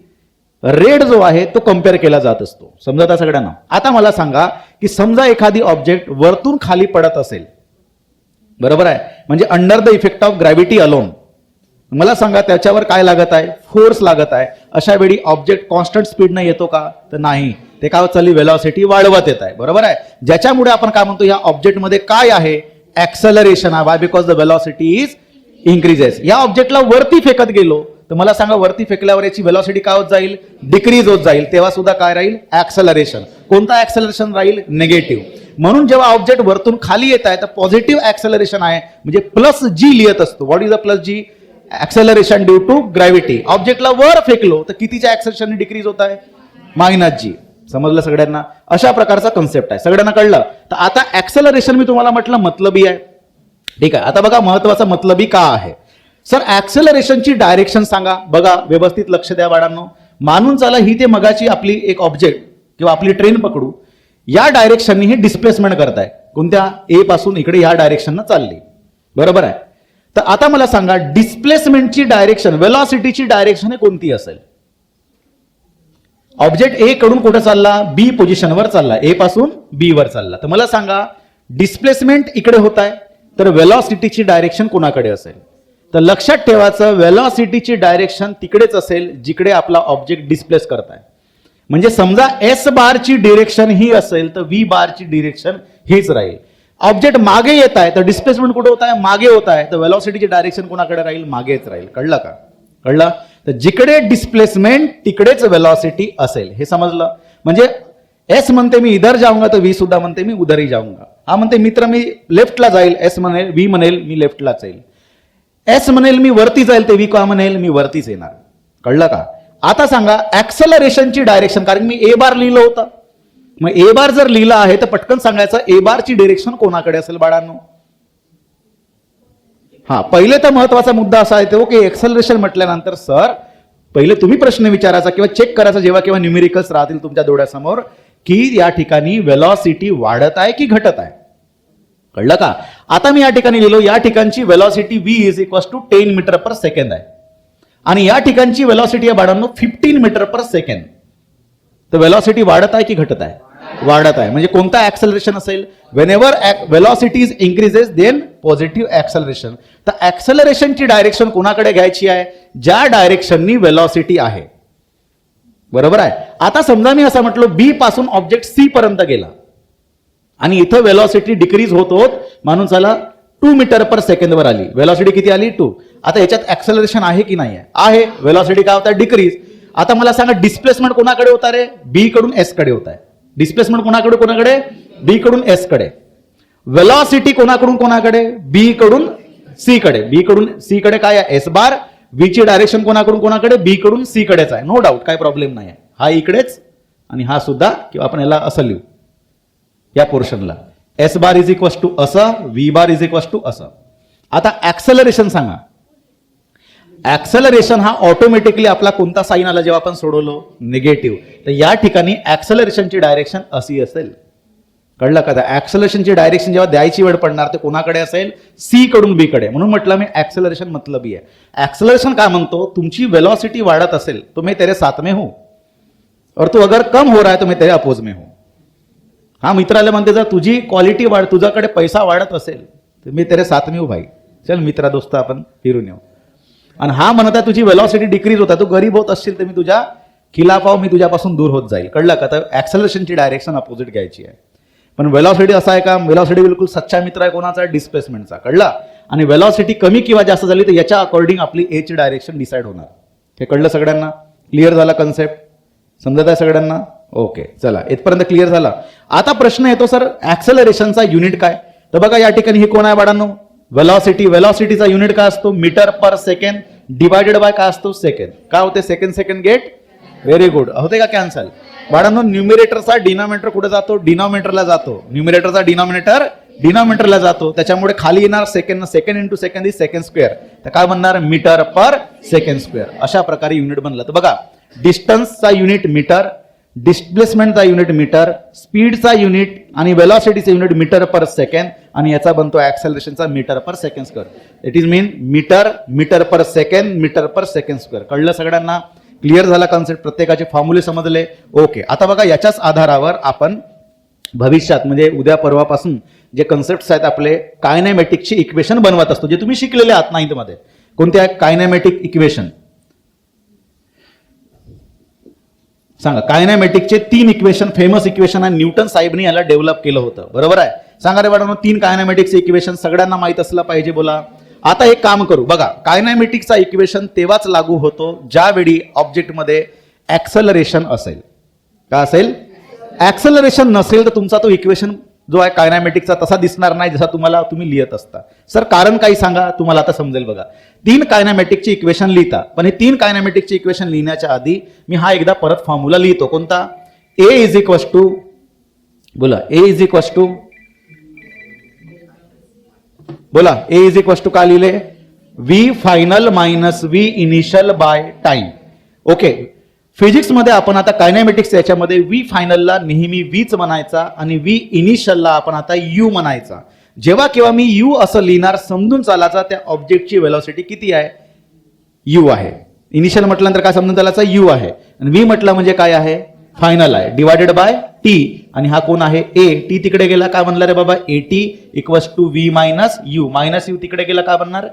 रेट जो आहे तो कम्पेअर केला जात असतो. समजता सगळ्यांना? आता मला सांगा की समजा एखादी ऑब्जेक्ट वरतून खाली पडत असेल, बरोबर आहे, म्हणजे under the effect of gravity alone. मला सांगा त्याच्यावर काय लागत आहे? फोर्स लागत आहे. अशा वेळी ऑब्जेक्ट कॉन्स्टंट स्पीडने येतो का? तर नाही. ते काय चालली? वेलॉसिटी वाढवत येत आहे. बरोबर आहे. ज्याच्यामुळे आपण काय म्हणतो, या ऑब्जेक्टमध्ये काय आहे? ऍक्सेलरेशन आहे. Y? Because the velocity is increases. या ऑब्जेक्टला वरती फेकत गेलो तर मला सांगा वरती फेकल्यावर याची वेलॉसिटी काय होत जाईल? डिक्रीज होत जाईल. तेव्हा सुद्धा काय राहील? ऍक्सेलरेशन. कोणता ऍक्सेलरेशन राहील? निगेटिव्ह. म्हणून जेव्हा ऑब्जेक्ट वरतून खाली येत आहे तर पॉझिटिव्ह ऍक्सेलरेशन आहे, म्हणजे प्लस जी लिहित असतो. What is the plus g? Acceleration due to gravity. ऑब्जेक्टला वर फेकलो तर कितीच्या ऍक्सेलरेशन डिक्रीज होत आहे? Minus g. समजलं सगळ्यांना? अशा प्रकारचा कन्सेप्ट आहे. सगळ्यांना कळलं? तर आता ऍक्सेलरेशन मी तुम्हाला म्हटलं मतलबी आहे. ठीक आहे. आता बघा महत्वाचा मतलबी का आहे. सर ऍक्सेलरेशनची डायरेक्शन सांगा. बघा व्यवस्थित लक्ष द्या बाळांनो. मानून चला ही ते मगाची आपली एक ऑब्जेक्ट किंवा आपली ट्रेन पकडू. या डायरेक्शननी हे डिस्प्लेसमेंट करताय. कोणत्या? ए पासून इकडे या डायरेक्शननं चालली. बरोबर आहे. तर आता मला सांगा डिस्प्लेसमेंटची डायरेक्शन, वेलॉसिटीची डायरेक्शन कोणती असेल? ऑब्जेक्ट ए कडून कुठे चालला? बी पोझिशनवर चालला. ए पासून बी वर चालला. तर मला सांगा डिस्प्लेसमेंट इकडे होत आहे, तर वेलॉसिटीची डायरेक्शन कोणाकडे असेल? तर लक्षात ठेवायचं, वेलॉसिटीची डायरेक्शन तिकडेच असेल जिकडे आपला ऑब्जेक्ट डिस्प्लेस करताय. म्हणजे समजा एस बारची डिरेक्शन ही असेल तर व्ही बारची डिरेक्शन हीच राहील. ऑब्जेक्ट मागे येत आहे तर डिस्प्लेसमेंट कुठे होत आहे? मागे होत आहे. तर वेलॉसिटीची डायरेक्शन कोणाकडे राहील? मागेच राहील. कळलं का? कळलं? तर जिकडे डिस्प्लेसमेंट तिकडेच वेलॉसिटी असेल. हे समजलं? म्हणजे एस म्हणते मी इधर जाऊंगा तर व्ही सुद्धा म्हणते मी उधर ही जाऊंगा. हा म्हणते मित्र मी लेफ्टला जाईल, एस म्हणेल, व्ही म्हणेल मी लेफ्टला जाईल. एस म्हणेल मी वरती जाईल, ते व्ही का म्हणेल मी वरतीच येणार. कळलं का? आता सांगा ऍक्सेलरेशनची डायरेक्शन, कारण मी ए बार लिहिलं होतं, मग ए बार जर लिहिलं आहे तर पटकन सांगायचं ए बारची डिरेक्शन कोणाकडे असेल बाळांनो? हा पहिले तर महत्वाचा मुद्दा असा आहे की एक्सेलरेशन म्हटल्यानंतर सर पहिले तुम्ही प्रश्न विचारायचा किंवा चेक करायचा जेव्हा केव्हा न्यूमेरिकल्स राहतील तुमच्या डोळ्यासमोर की या ठिकाणी वेलॉसिटी वाढत आहे की घटत आहे. कळलं का? आता मी या ठिकाणी लिहिलो या ठिकाणची velocity v is equal to 10 metre per second आहे आणि या ठिकाणची वेलॉसिटी आहे बाळांनो 15 मीटर पर सेकंड. तर वेलॉसिटी वाढत आहे की घटत आहे? वाढत आहे. म्हणजे कोणता ऍक्सेलरेशन असेल? Whenever velocity is increases then positive acceleration. तर ऍक्सेलरेशनची डायरेक्शन कोणाकडे घ्यायची आहे? ज्या डायरेक्शननी वेलॉसिटी आहे. बरोबर आहे. आता समजा मी असं म्हटलो बी पासून ऑब्जेक्ट सी पर्यंत गेला आणि इथं वेलॉसिटी डिक्रीज होत होत मानून चला 2 मीटर पर सेकंड वर आली. वेलॉसिटी किती आली? 2. आता याच्यात ऍक्सेलरेशन आहे की नाही आहे? वेलॉसिटी काय होता? डिक्रीज. आता मला सांगा डिस्प्लेसमेंट कोणाकडे होता रे? बी कडून एस कडे होत आहे. डिस्प्लेसमेंट कोणाकडे? बी कडून एस कडे. वेलॉसिटी कोणाकडे? बी कडून सी कडे. बी कडून सी कडे काय आहे? S bar. बी ची डायरेक्शन कोणाकडे? बी कडून सी कडेच आहे. नो डाऊट, काय प्रॉब्लेम नाही आहे. हा इकडेच आणि हा सुद्धा, किंवा आपण याला असं लिहू या पोर्शनला S bar is equal to असं, V bar is equal to असं. आता ऍक्सेलरेशन सांगा. ऍक्सेलरेशन हा ऑटोमॅटिकली आपला कोणता साईन आला जेव्हा आपण सोडवलो? निगेटिव्ह. तर या ठिकाणी ऍक्सेलरेशनची डायरेक्शन अशी असेल. कळलं का? ऍक्सेलरेशनची डायरेक्शन जेव्हा द्यायची वेळ पडणार ते कोणाकडे असेल? सी कडून बी कडे. म्हणून म्हटलं मी ऍक्सेलरेशन मतलबी आहे. ऍक्सेलरेशन काय म्हणतो? तुमची वेलॉसिटी वाढत असेल तो मैं तेरे साथ में हूं और तू अगर कम हो रहा है तो मैं तेरे अपोज में हूं. हा मित्राला म्हणते जर तुझी क्वालिटी वाढ, तुझ्याकडे पैसा वाढत असेल तर मी तेरे साथ में हूं भाई, चल मित्रा दोस्त आपण फिरून येऊ. आणि हा म्हणत आहे तुझी वेलॉसिटी डिक्रीज होता, तू गरीब होत असशील तर मी तुझ्या खिलाफाव, मी तुझ्यापासून दूर होत जाईल. कळलं का? तर ऍक्सेलरेशनची डायरेक्शन अपोजिट घ्यायची आहे. पण वेलॉसिटी असा आहे का? वेलॉसिटी बिलकुल सच्चा मित्र आहे कोणाचा? डिस्प्लेसमेंटचा. कळला? आणि वेलॉसिटी कमी किंवा जास्त झाली तर याच्या अकॉर्डिंग आपली ए ची डायरेक्शन डिसाईड होणार. हे कळलं सगळ्यांना? क्लिअर झाला कन्सेप्ट? समजत आहे सगळ्यांना? ओके, चला इथपर्यंत क्लिअर झाला. आता प्रश्न येतो सर ऍक्सेलरेशनचा युनिट काय? तर बघा या ठिकाणी हे कोण आहे बाळांनो? वेलॉसिटी. वेलॉसिटीचा युनिट काय असतो? Metre per second divided by काय असतो? सेकंड. काय होते? Second get. Very good. होते का कॅन्सल? बाळांनो न्यूमिरेटरचा डिनॉमिनेटर कुठे जातो? डिनॉमिनेटरला जातो. न्यूमिरेटरचा डिनॉमिनेटरला जातो. त्याच्यामुळे खाली येणार second into second is second square. तर काय बनणार? Metre per second square. अशा प्रकारे युनिट बनलं. तर बघा डिस्टन्सचा युनिट मीटर, डिस्प्लेसमेंटचा युनिट मीटर, स्पीडचा युनिट आणि वेलॉसिटीचा युनिट मीटर पर सेकंड, आणि याचा बनतो ऍक्सेलरेशनचा metre per second square. It is mean metre per second square. कळलं सगळ्यांना? क्लिअर झाला कॉन्सेप्ट? प्रत्येकाचे फॉर्म्युले समजले? ओके. आता बघा याच्याच आधारावर आपण भविष्यात म्हणजे उद्या परवापासून जे कन्सेप्ट आहेत आपले कायनेमॅटिकची इक्वेशन बनवत असतो, जे तुम्ही शिकलेले आहात 9th मध्ये. कोणते आहे? Kinematic equation. सांगा. कायनेमॅटिकचे 3 इक्वेशन, फेमस इक्वेशन आहे. न्यूटन साहेबनी याला डेव्हलप केलं होतं. बरोबर आहे? सांगा रे बाळांनो, 3 कायनेमॅटिक्सचे इक्वेशन सगळ्यांना माहित असलं पाहिजे. बोला. आता एक काम करू. बघा कायनेमॅटिकचा इक्वेशन तेव्हाच लागू होतो ज्यावेळी ऑब्जेक्टमध्ये ऍक्सेलरेशन असेल. का असेल? ऍक्सेलरेशन नसेल तर तुमचा तो इक्वेशन जो आहे कायनेमॅटिकचा तसा दिसणार नाही जसा तुम्ही लिहित असता. सर कारण काही सांगा, तुम्हाला आता समजेल. बघा 3 कायनेमॅटिकची इक्वेशन लिहिता, पण हे 3 कायनेमॅटिकची इक्वेशन लिहिण्याच्या आधी मी हा एकदा परत फॉर्म्युला लिहितो. कोणता? ए इज इक्वस टू, बोला, ए इज इक्वस टू, बोला, ए इज इक्वस टू काय लिहिले? V final minus V initial by time. Okay. Physics मध्ये आपण आता कायनेमॅटिक्स याच्यामध्ये व्ही फायनलला नेहमी व्हीच म्हणायचा आणि व्ही इनिशियलला आपण आता यू म्हणायचा. जेव्हा केव्हा मी यू असं लिहिणार समजून चालायचा त्या ऑब्जेक्टची वेलॉसिटी किती आहे? यू आहे. इनिशियल म्हटल्यानंतर काय समजून चालायचा? यू आहे. आणि व्ही म्हटलं म्हणजे काय आहे? फायनल आहे. Divided by T. आणि हा कोण आहे? ए. टी तिकडे गेला काय बनला रे बाबा? A T equals to V minus U. Minus U तिकडे गेला काय बनणार?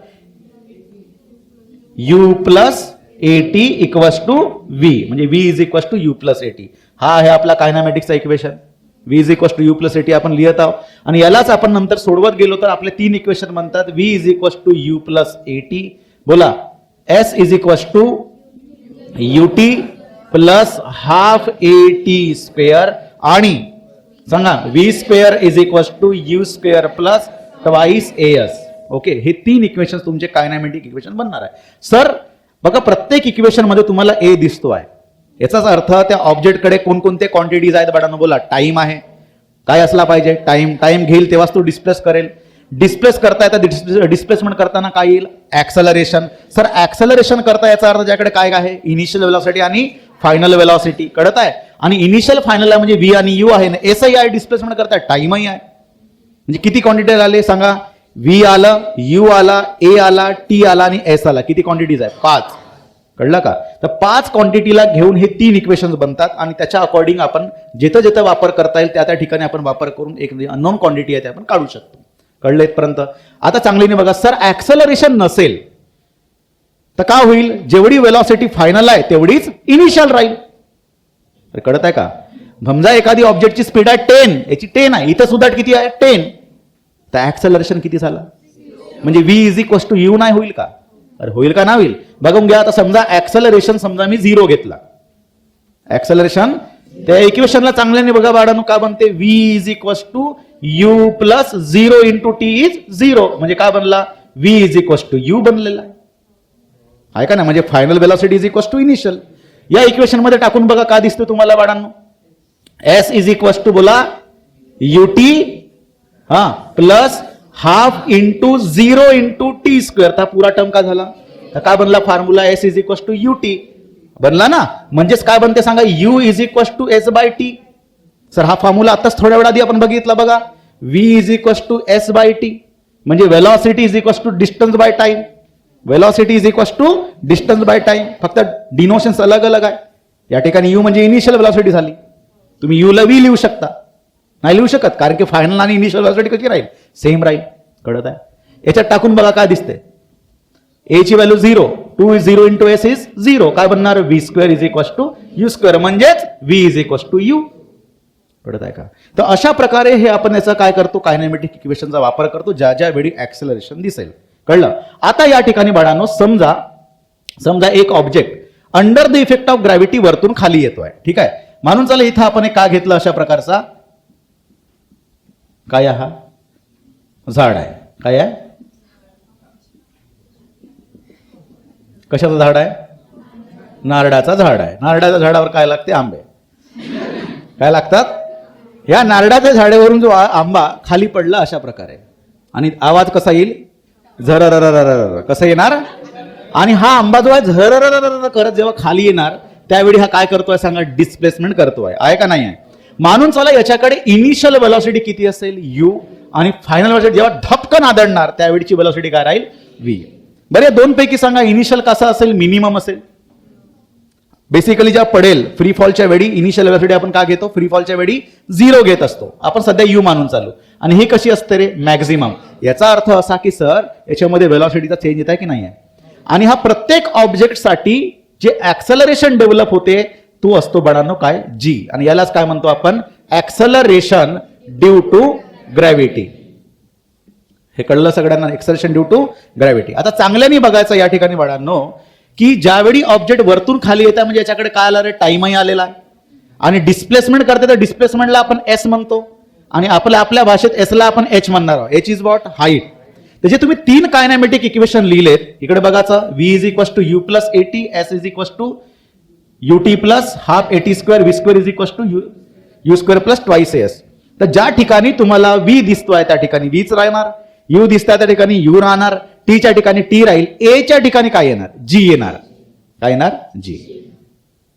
U plus A T equals to V. म्हणजे V is equals to you plus A T. हा आहे आपला कायनेमॅटिक्सचा equation. V is equals to you plus A T आपण लिहित आहोत. आणि यालाच आपण नंतर सोडवत गेलो तर आपले 3 इक्वेशन बनतात. V is equals to you plus A t. बोला. S is equals to u t plus half a t square. आणि सांगा v square is equals to u square plus twice a s. Okay. हे 3 equation तुमचे kinematic equation बनणार आहे. Sir बघा प्रत्येक equation मध्ये तुम्हाला ए दिसतो आहे. याचाच अर्थ त्या ऑब्जेक्टकडे कोणकोणते क्वांटिटीज आहेत बाळांनो? बोला. टाइम आहे. काय असला पाहिजे? टाइम घेईल तेव्हाच तो डिस्प्लेस करेल. डिस्प्लेस करता येतं. डिस्प्लेसमेंट करताना काय येईल? ऍक्सेलरेशन. सर ऍक्सेलरेशन करता याचा अर्थ ज्याकडे काय आहे? इनिशियल वेलॉसिटी आणि फायनल वेलॉसिटी. कळत आहे? आणि इनिशियल फायनल आहे म्हणजे व्ही आणि यू आहे ना. एसही आहे. डिस्प्लेसमेंट करताय. टाइमही आहे. म्हणजे किती क्वांटिटी आले सांगा? व्ही आला, यू आला, ए आला, टी आला आणि एस आला. किती क्वांटिटीज आहे? 5. कळलं का? तर 5 क्वांटिटीला घेऊन हे 3 इक्वेशन्स बनतात आणि त्याच्या अकॉर्डिंग आपण जिथं जिथं वापर करता येईल त्या ठिकाणी आपण वापर करून एक अननोन क्वांटिटी आहे ते आपण काढू शकतो. कळलं इथपर्यंत? आता चांगलीने बघा. सर ऍक्सेलरेशन नसेल तर काय होईल? जेवढी वेलॉसिटी फायनल आहे तेवढीच इनिशियल राहील. कळत आहे का? समजा एखादी ऑब्जेक्टची स्पीड आहे 10, याची 10 आहे, इथं सुद्धा किती आहे? 10. तर ऍक्सेलरेशन किती झालं? म्हणजे V is equals to u नाही होईल का? अरे होईल का? नाही होईल. बघून घ्या. आता समजा ऍक्सेलरेशन समजा मी 0 घेतला. ऍक्सेलरेशन त्या इक्वेशनला चांगल्याने बघा बाळांनो काय बनते? V is equals to you plus 0 into t is 0. म्हणजे काय बनला? V is equals to u बनलेला आहे का ना? म्हणजे final velocity is equals to initial. या इक्वेशन मध्ये टाकून बघा काय दिसतं तुम्हाला बाळांनो? एस इज इक्वस टू बोला यू टी हा plus half into 0 into t square. तर पूरा टर्म काय झाला? तर काय बनला formula? S is equals to u t बनला ना. म्हणजेच काय बनते सांगा? U is equals to s by t. Sir हा फॉर्म्युला आताच थोड्या वेळा आधी आपण बघितला बघा. V is equals to s by t म्हणजे velocity is equals to distance by time. Velocity is equals to distance by time. फक्त डिनोशन्स अलग अलग आहे. या ठिकाणी यू म्हणजे इनिशियल वेलॉसिटी झाली. तुम्ही यू ला व्ही लिहू शकता, नाही लिहू शकत कारण की फायनल आणि इनिशियल वेलॉसिटी कशी राहील? सेम राहील. कळत आहे? याच्यात टाकून बघा काय दिसते? ए ची value 0, 2 is 0 into s is 0. काय बनणार? v square is equal to u square, म्हणजेच v is equal to u. कळत आहे का? तर अशा प्रकारे हे आपण याचा काय करतो, कायनेमॅटिक इक्वेशनचा वापर करतो ज्या ज्या वेळी ऍक्सेलरेशन दिसेल. कळलं? आता या ठिकाणी बाळांनो समजा एक object under the effect of gravity वरतून खाली येतोय. ठीक आहे, मानून चला इथं आपण एक का घेतलं अशा प्रकारचा, काय हा झाड आहे. काय आहे? कशाचं झाड आहे? नारळाचं झाड आहे. नारळाच्या झाडावर काय लागते? आंबे. काय लागतात? या नारळाच्या झाडावरून जो आंबा खाली पडला अशा प्रकारे, आणि आवाज कसा येईल? झरररररर. कसं येणार? आणि हा आंबा जो आहे झररररर करत जेव्हा खाली येणार त्यावेळी हा काय करतोय सांगा? डिस्प्लेसमेंट करतोय. आहे का नाही आहे? मानून चला याच्याकडे इनिशियल वेलॉसिटी किती असेल? u, आणि फायनल वेलॉसिटी जेव्हा धपकन आदळणार त्यावेळीची वेलॉसिटी काय राहील? v. बरे, दोन पैकी सांगा इनिशियल कसा असेल? मिनिमम असेल. बेसिकली जेव्हा पडेल फ्री फॉलच्या वेळी इनिशियल वेलॉसिटी आपण काय घेतो? फ्री फॉलच्या वेळी 0 घेत असतो. आपण सध्या u मानून चालू. आणि ही कशी असते रे? मॅक्झिमम. याचा अर्थ असा की सर याच्यामध्ये वेलॉसिटीचा चेंज येत आहे की नाही आहे? आणि हा प्रत्येक ऑब्जेक्टसाठी जे ऍक्सेलरेशन डेव्हलप होते तो असतो बाळांनो काय? g. आणि यालाच काय म्हणतो आपण? Acceleration due to gravity. हे कळलं सगळ्यांना? Acceleration due to gravity. आता चांगल्याने बघायचं या ठिकाणी बाळांनो की ज्यावेळी ऑब्जेक्ट वरतून खाली येतात म्हणजे याच्याकडे काय आलं रे? टाइमही आलेला आहे. आणि डिस्प्लेसमेंट करते तर डिस्प्लेसमेंटला आपण s म्हणतो, आणि आपल्या भाषेत s ला आपण h म्हणणार आहोत. h is what? हाईट. त्याचे तुम्ही 3 कायनॅमेटिक इक्वेशन लिहिलेत. इकडे बघाचं, v is equal to u plus at, s is equal to ut plus half at square, v square is equal to u square plus twice as. तर ज्या ठिकाणी तुम्हाला v दिसतोय त्या ठिकाणी vच राहणार, u दिसतोय त्या ठिकाणी u राहणार, t च्या ठिकाणी t राहील, a च्या ठिकाणी काय येणार? g येणार. काय येणार? g.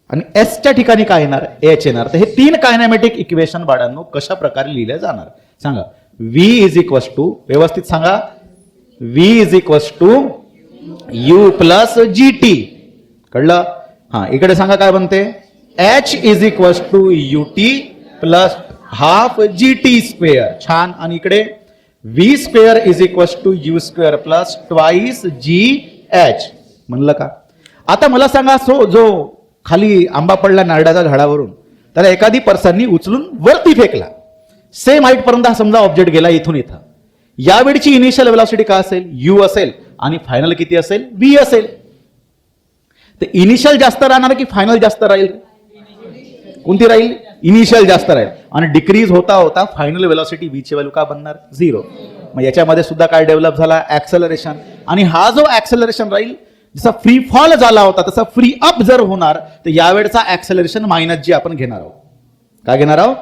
आणि s च्या ठिकाणी काय येणार? h येणार. तर हे 3 कायनॅमेटिक इक्वेशन बाळांनो कशा प्रकारे लिहिले जाणार सांगा? v इज इक्वल टू, व्यवस्थित सांगा, v is equal to u plus gt. कळलं? हा, इकडे सांगा काय बनते? h is equal to ut plus half gt square. छान. आणि इकडे v square is equal to u square plus twice gh. म्हणलं का? आता मला सांगा, जो खाली आंबा पडला नारळाच्या झाडावरून, त्याला एखादी पर्सननी उचलून वरती फेकला. सेम हाईट पर्यंत समजा ऑब्जेक्ट गेला इथून इथं. यावेळची इनिशियल वेलॉसिटी काय असेल? u असेल, आणि फायनल किती असेल? v असेल. तर इनिशियल जास्त राहणार की फायनल जास्त राहील? कोणती राहील? इनिशियल जास्त राहील. आणि डिक्रीज होता होता फायनल वेलॉसिटी v ची व्हॅल्यू काय बनणार? 0. मग याच्यामध्ये सुद्धा काय डेव्हलप झाला? ऍक्सेलरेशन. आणि हा जो ऍक्सेलरेशन राहील, जसा फ्री फॉल झाला होता तसा फ्री अप जर होणार तर यावेळचा ऍक्सेलरेशन मायनस जी आपण घेणार आहोत. काय घेणार आहोत?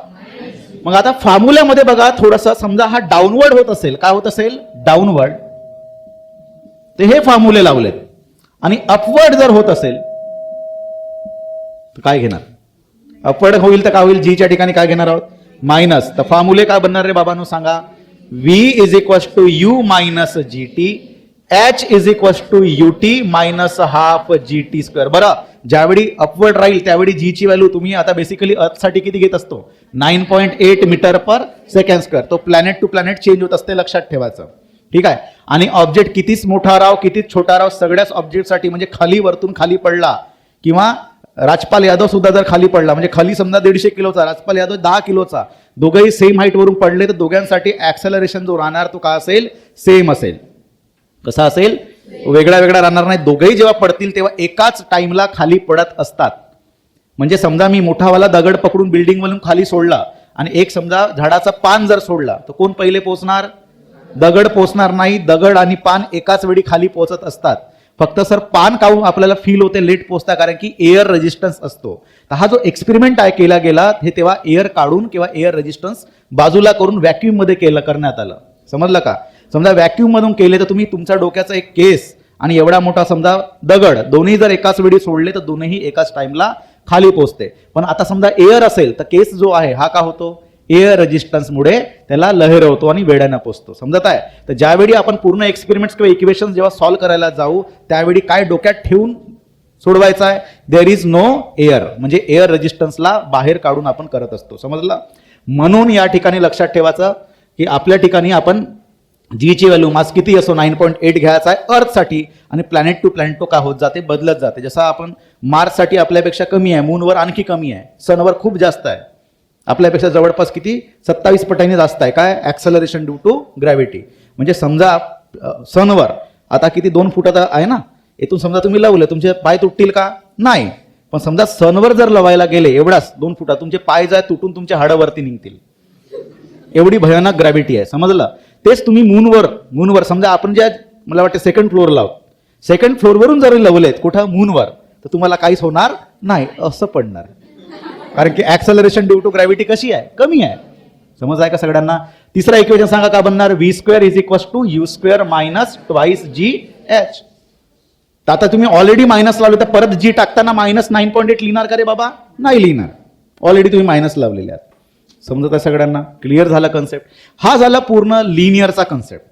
मग आता फॉर्म्युल्यामध्ये बघा थोडंसं, समजा हा डाऊनवर्ड होत असेल, काय होत असेल? डाऊनवर्ड. तर हे फॉर्म्युले लावलेत. आणि अपवर्ड जर होत असेल तर काय घेणार? अपवर्ड होईल तर काय होईल? जी च्या ठिकाणी काय घेणार आहोत? मायनस. तर फॉर्म्युले काय बनणार रे बाबांनो सांगा? v is equal to u minus gt, h is equal to ut minus half gt square. बरं, ज्यावेळी अपवर्ड राहील त्यावेळी जी ची व्हॅल्यू तुम्ही आता बेसिकली अर्थ साठी किती घेत असतो? 9.8 मीटर पर सेकंड स्क्वेअर. तो प्लॅनेट टू प्लॅनेट चेंज होत असते, लक्षात ठेवायचं. ठीक आहे. आणि ऑब्जेक्ट कितीच मोठा राव कितीच छोटा राव, सगळ्याच ऑब्जेक्टसाठी म्हणजे खाली वरतून खाली पडला, किंवा राजपाल यादव सुद्धा जर खाली पडला, म्हणजे खाली समजा 150 किलोचा, राजपाल यादव 10 किलोचा, दोघंही सेम हाईट वरून पडले तर दोघांसाठी ऍक्सेलरेशन जो राहणार तो काय असेल? सेम असेल. कसा असेल? वेगळा वेगळा राहणार नाही. दोघंही जेव्हा पडतील तेव्हा एकाच टाइमला खाली पडत असतात. म्हणजे समजा मी मोठावाला दगड पकडून बिल्डिंग वरून खाली सोडला आणि एक समजा झाडाचा पान जर सोडला तर कोण पहिले पोहोचणार? दगड पोहोचणार नाही. दगड आणि पान एकाच वेळी खाली पोहोचत असतात. फक्त सर पान काढून आपल्याला फील होते लेट पोहोचता, कारण की एअर रेजिस्टन्स असतो. तर हा जो एक्सपेरिमेंट आहे केला गेला हे तेव्हा एअर काढून किंवा एअर रेजिस्टन्स बाजूला करून व्हॅक्यूम मध्ये करण्यात आलं. समजलं का? समजा व्हॅक्यूम मधून केले तर तुम्ही तुमच्या डोक्याचा एक केस आणि एवढा मोठा समजा दगड दोन्ही जर एकाच वेळी सोडले तर दोन्ही एकाच टाइमला खाली पोहोचते. पण आता समजा एअर असेल तर केस जो आहे हा का होतो? एअर रेजिस्टन्स मुळे त्याला लहरवतो आणि वेळानं पोहोचतो. समजत आहे? तर ज्यावेळी आपण पूर्ण एक्सपेरिमेंट्स किंवा इक्वेशन जेव्हा सॉल्व्ह करायला जाऊ त्यावेळी काय डोक्यात ठेवून सोडवायचं आहे? देअर इज नो एअर, म्हणजे एअर रेजिस्टन्सला बाहेर काढून आपण करत असतो. समजलं? म्हणून या ठिकाणी लक्षात ठेवायचं की आपल्या ठिकाणी आपण जीची व्हॅल्यू मास किती असो 9.8 घ्यायचा आहे अर्थसाठी, आणि प्लॅनेट टू प्लॅनेट तो का होत जाते, बदलत जाते. जसं आपण मार्ससाठी आपल्यापेक्षा कमी आहे, मूनवर आणखी कमी आहे, सनवर खूप जास्त आहे, आपल्यापेक्षा जवळपास किती 27 पटांनी जास्त आहे. काय ऍक्सलरेशन ड्यू टू ग्रॅव्हिटी. म्हणजे समजा सनवर आता किती 2 फुटाचा आहे ना, इथून समजा तुम्ही लावलं तुमचे पाय तुटतील का, नाही. पण समजा सनवर जर लवायला गेले एवढाच 2 फुटात, तुमचे पाय जाय तुटून तुमच्या हाडावरती निघतील, एवढी भयानक ग्रॅव्हिटी आहे. समजलं. तेच तुम्ही मूनवर समजा आपण ज्या मला वाटतं सेकंड फ्लोअरला आहोत, सेकंड फ्लोअरवरून जर लवलेत कुठं मूनवर, तर तुम्हाला काहीच होणार नाही, असं पडणार. कारण की ऍक्सलरेशन ड्यू टू ग्रॅव्हिटी कशी आहे, कमी आहे. समज आहे का सगळ्यांना. तिसरा इक्वेशन सांगा का बनणार, v² = u² minus twice GH. आता तुम्ही ऑलरेडी मायनस लावले तर परत जी टाकताना -9.8 लिहिणार का रे बाबा, नाही लिहिणार, ऑलरेडी तुम्ही मायनस लावलेले आहात. समजत आहे सगळ्यांना, क्लिअर झाला कन्सेप्ट. हा झाला पूर्ण लिनियरचा कन्सेप्ट.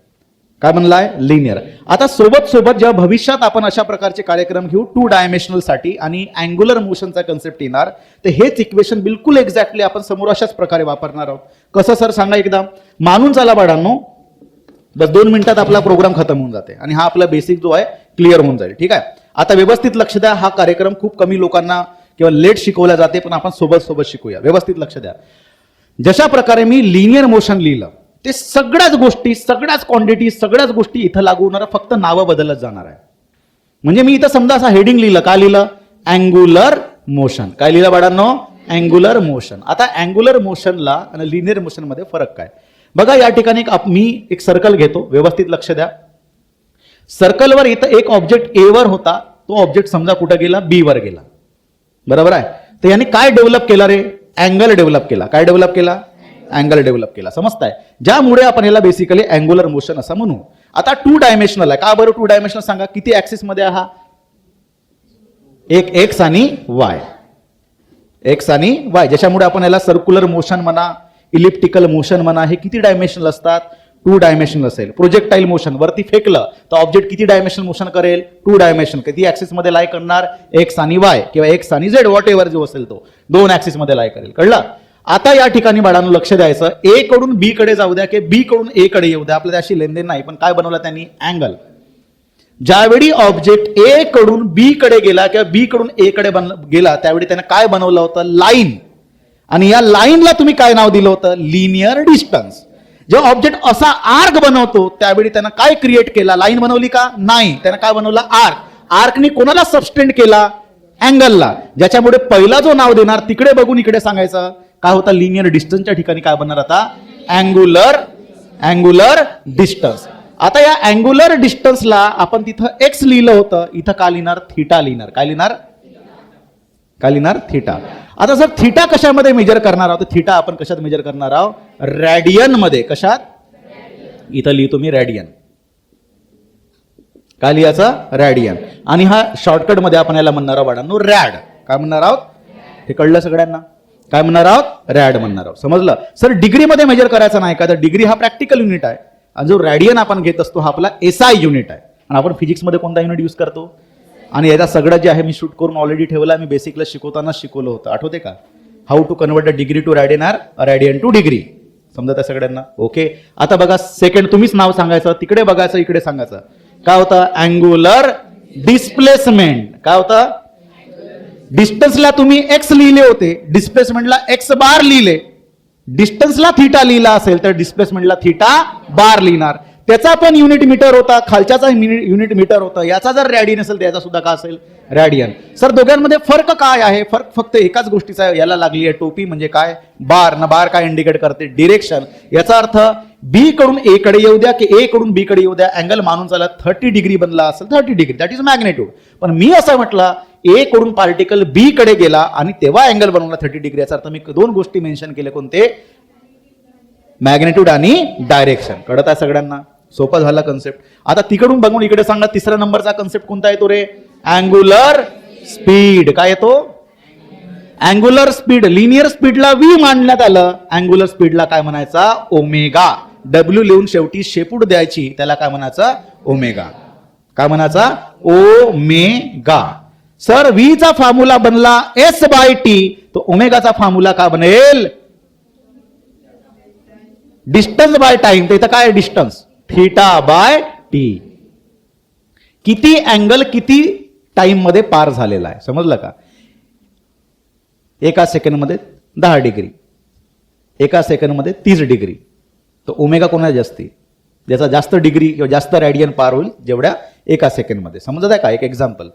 काय म्हणलाय, लिनियर. आता सोबत जेव्हा भविष्यात आपण अशा प्रकारचे कार्यक्रम घेऊ 2 डायमेन्शनल साठी आणि अँग्युलर मोशनचा कन्सेप्ट येणार, तर हेच इक्वेशन बिलकुल एक्झॅक्टली आपण समोर अशाच प्रकारे वापरणार आहोत. कसं सर सांगा एकदा, मानून चला बाळांनो, बस 2 मिनिटात आपला प्रोग्राम खतम होऊन जाते आणि हा आपला बेसिक जो आहे क्लिअर होऊन जाईल. ठीक आहे. आता व्यवस्थित लक्ष द्या, हा कार्यक्रम खूप कमी लोकांना किंवा लेट शिकवला जाते, पण आपण सोबत शिकूया. व्यवस्थित लक्ष द्या. जशा प्रकारे मी लिनियर मोशन लिहिलं, ते सगळ्याच गोष्टी, सगळ्याच क्वांटिटी, सगळ्याच गोष्टी इथं लागू होणार, फक्त नावं बदलत जाणार आहे. म्हणजे मी इथं समजा असा हेडिंग लिहिलं, काय लिहिलं, अँग्युलर मोशन. काय लिहिलं बाळांनो, अँग्युलर मोशन. आता अँग्युलर मोशनला आणि लिनियर मोशन मध्ये फरक काय बघा. या ठिकाणी मी एक सर्कल घेतो, व्यवस्थित लक्ष द्या. सर्कलवर इथं एक ऑब्जेक्ट ए वर होता, तो ऑब्जेक्ट समजा कुठं गेला, बी वर गेला, बरोबर आहे. तर याने काय डेव्हलप केला रे, अँगल डेव्हलप केला. काय डेव्हलप केला, अँगल डेव्हलप केला. समजताय, ज्यामुळे आपण याला बेसिकली अँग्युलर मोशन असं म्हणू. आता 2 डायमेन्शनल आहे. का बरं 2 डायमेन्शनल सांगा, किती ऍक्सिस मध्ये आहे हा, एक एक्स आणि वाय, एक्स आणि वाय, ज्याच्यामुळे आपण याला सर्क्युलर मोशन म्हणा, इलिप्टिकल मोशन म्हणा, हे किती डायमेन्शनल असतात, 2 डायमेन्शनल असेल. प्रोजेक्टाईल मोशन, वरती फेकलं तर ऑब्जेक्ट किती डायमेन्शनल मोशन करेल, 2 डायमेन्शनल. किती ऍक्सिस मध्ये लाय करणार, एक्स आणि वाय किंवा एक्स आणि झेड, व्हॉट एव्हर जो असेल तो 2 ऍक्सिस मध्ये लाय करेल. कळलं. आता या ठिकाणी बाळांनो लक्ष द्यायचं, ए कडून बी कडे जाऊ द्या की बी कडून ए कडे येऊ द्या, आपल्याला अशी लेनदेन नाही. पण काय बनवलं त्यांनी, अँगल. ज्यावेळी ऑब्जेक्ट ए कडून बी कडे गेला किंवा बी कडून ए कडे गेला, त्यावेळी त्याने काय बनवलं होतं, लाईन. आणि या लाईनला तुम्ही काय नाव दिलं होतं, लिनियर डिस्टन्स. जेव्हा ऑब्जेक्ट असा आर्क बनवतो त्यावेळी त्यानं काय क्रिएट केला, लाईन बनवली का, नाही. त्यानं काय बनवला, आर्क. आर्कने कोणाला सबस्टेंड केला, अँगलला. ज्याच्यामुळे पहिला जो नाव देणार तिकडे बघून इकडे सांगायचं काय होता, लिनियर डिस्टन्सच्या ठिकाणी काय बनणार आता, अँग्युलर डिस्टन्स. आता या अँग्युलर डिस्टन्सला आपण तिथं एक्स लिहिलं होतं, इथं काय लिहिणार, थीटा लिहिणार. काय लिहिणार, थीटा. आता जर थीटा कशामध्ये मेजर करणार आहोत, थीटा आपण कशात मेजर करणार आहोत, रॅडियन मध्ये. कशात, इथं लिहितो मी रॅडियन. काय लिहायचं, रॅडियन. आणि हा शॉर्टकट मध्ये आपण याला म्हणणार आहोत बाळांनो, रॅड. काय म्हणणार आहोत, हे कळलं सगळ्यांना, काय म्हणणार आहोत, रॅड म्हणणार आहोत. समजलं. सर डिग्री मध्ये मेजर करायचं नाही का, तर डिग्री हा प्रॅक्टिकल युनिट आहे, आणि जो रॅडियन आपण घेत असतो हा आपला SI युनिट आहे. आणि आपण फिजिक्स मध्ये कोणता युनिट यूज करतो, आणि याचा सगळं जे आहे मी शूट करून ऑलरेडी ठेवला, मी बेसिकला शिकवताना शिकवलं होतं, आठवते का, how to convert the degree to radian or radian to degree. समजत आहे सगळ्यांना, ओके. आता बघा सेकंड, तुम्हीच नाव सांगायचं, तिकडे बघायचं, इकडे सांगायचं. काय होतं, अँग्युलर डिस्प्लेसमेंट. काय होतं, डिस्टन्सला तुम्ही एक्स लिहिले होते, डिस्प्लेसमेंटला एक्स बार लिहिले. डिस्टन्सला थीटा लिहिला असेल तर डिस्प्लेसमेंटला थीटा बार लिहिणार. त्याचा पण युनिट मीटर होता, खालच्याचा युनिट मीटर होता. याचा जर रॅडियन असेल तर याचा सुद्धा काय असेल, रॅडियन. सर दोघांमध्ये फरक काय आहे, फरक फक्त एकाच गोष्टीचा आहे, याला लागली आहे टोपी, म्हणजे काय, बार. ना बार काय इंडिकेट करते, डिरेक्शन. याचा अर्थ बी कडून ए कडे येऊ द्या की ए कडून बी कडे येऊ द्या, अँगल मानून चालला 30 डिग्री बनला असेल 30 डिग्री, दॅट इज मॅग्नेट्यूड. पण मी असं म्हटलं, ए कडून पार्टिकल बी कडे गेला आणि तेव्हा अँगल बनवला 30 डिग्री. याचा अर्थ मी 2 गोष्टी मेन्शन केले, कोणते, मॅग्नेट्यूड आणि डायरेक्शन. कळत आहे सगळ्यांना, सोपा झाला कन्सेप्ट. आता तिकडून बघून इकडे सांगा, तिसऱ्या नंबरचा कन्सेप्ट कोणता येतो रे, अँग्युलर स्पीड. काय येतो, अँग्युलर स्पीड. लिनियर स्पीडला V मानण्यात आलं, अँग्युलर स्पीडला काय म्हणायचा, ओमेगा. W लिहून शेवटी शेपूट द्यायची, त्याला काय म्हणायचं, ओमेगा. काय म्हणायचा, ओमेगा. सर V चा फॉर्म्युला बनला S/T, तो ओमेगाचा फॉर्म्युला काय बनेल, डिस्टन्स बाय टाइम. तर इथं काय डिस्टन्स, थिटा बाय टी. किती अँगल किती टाइम मध्ये पार झालेला आहे, समजलं का? एका सेकंडमध्ये 10 डिग्री, एका सेकंडमध्ये 30 डिग्री. तर ओमेगा कोणाला जास्ती, ज्याचा जास्त डिग्री किंवा जास्त रॅडियन पार होईल जेवढ्या एका सेकंडमध्ये. समजत आहे का? एक एक्झाम्पल.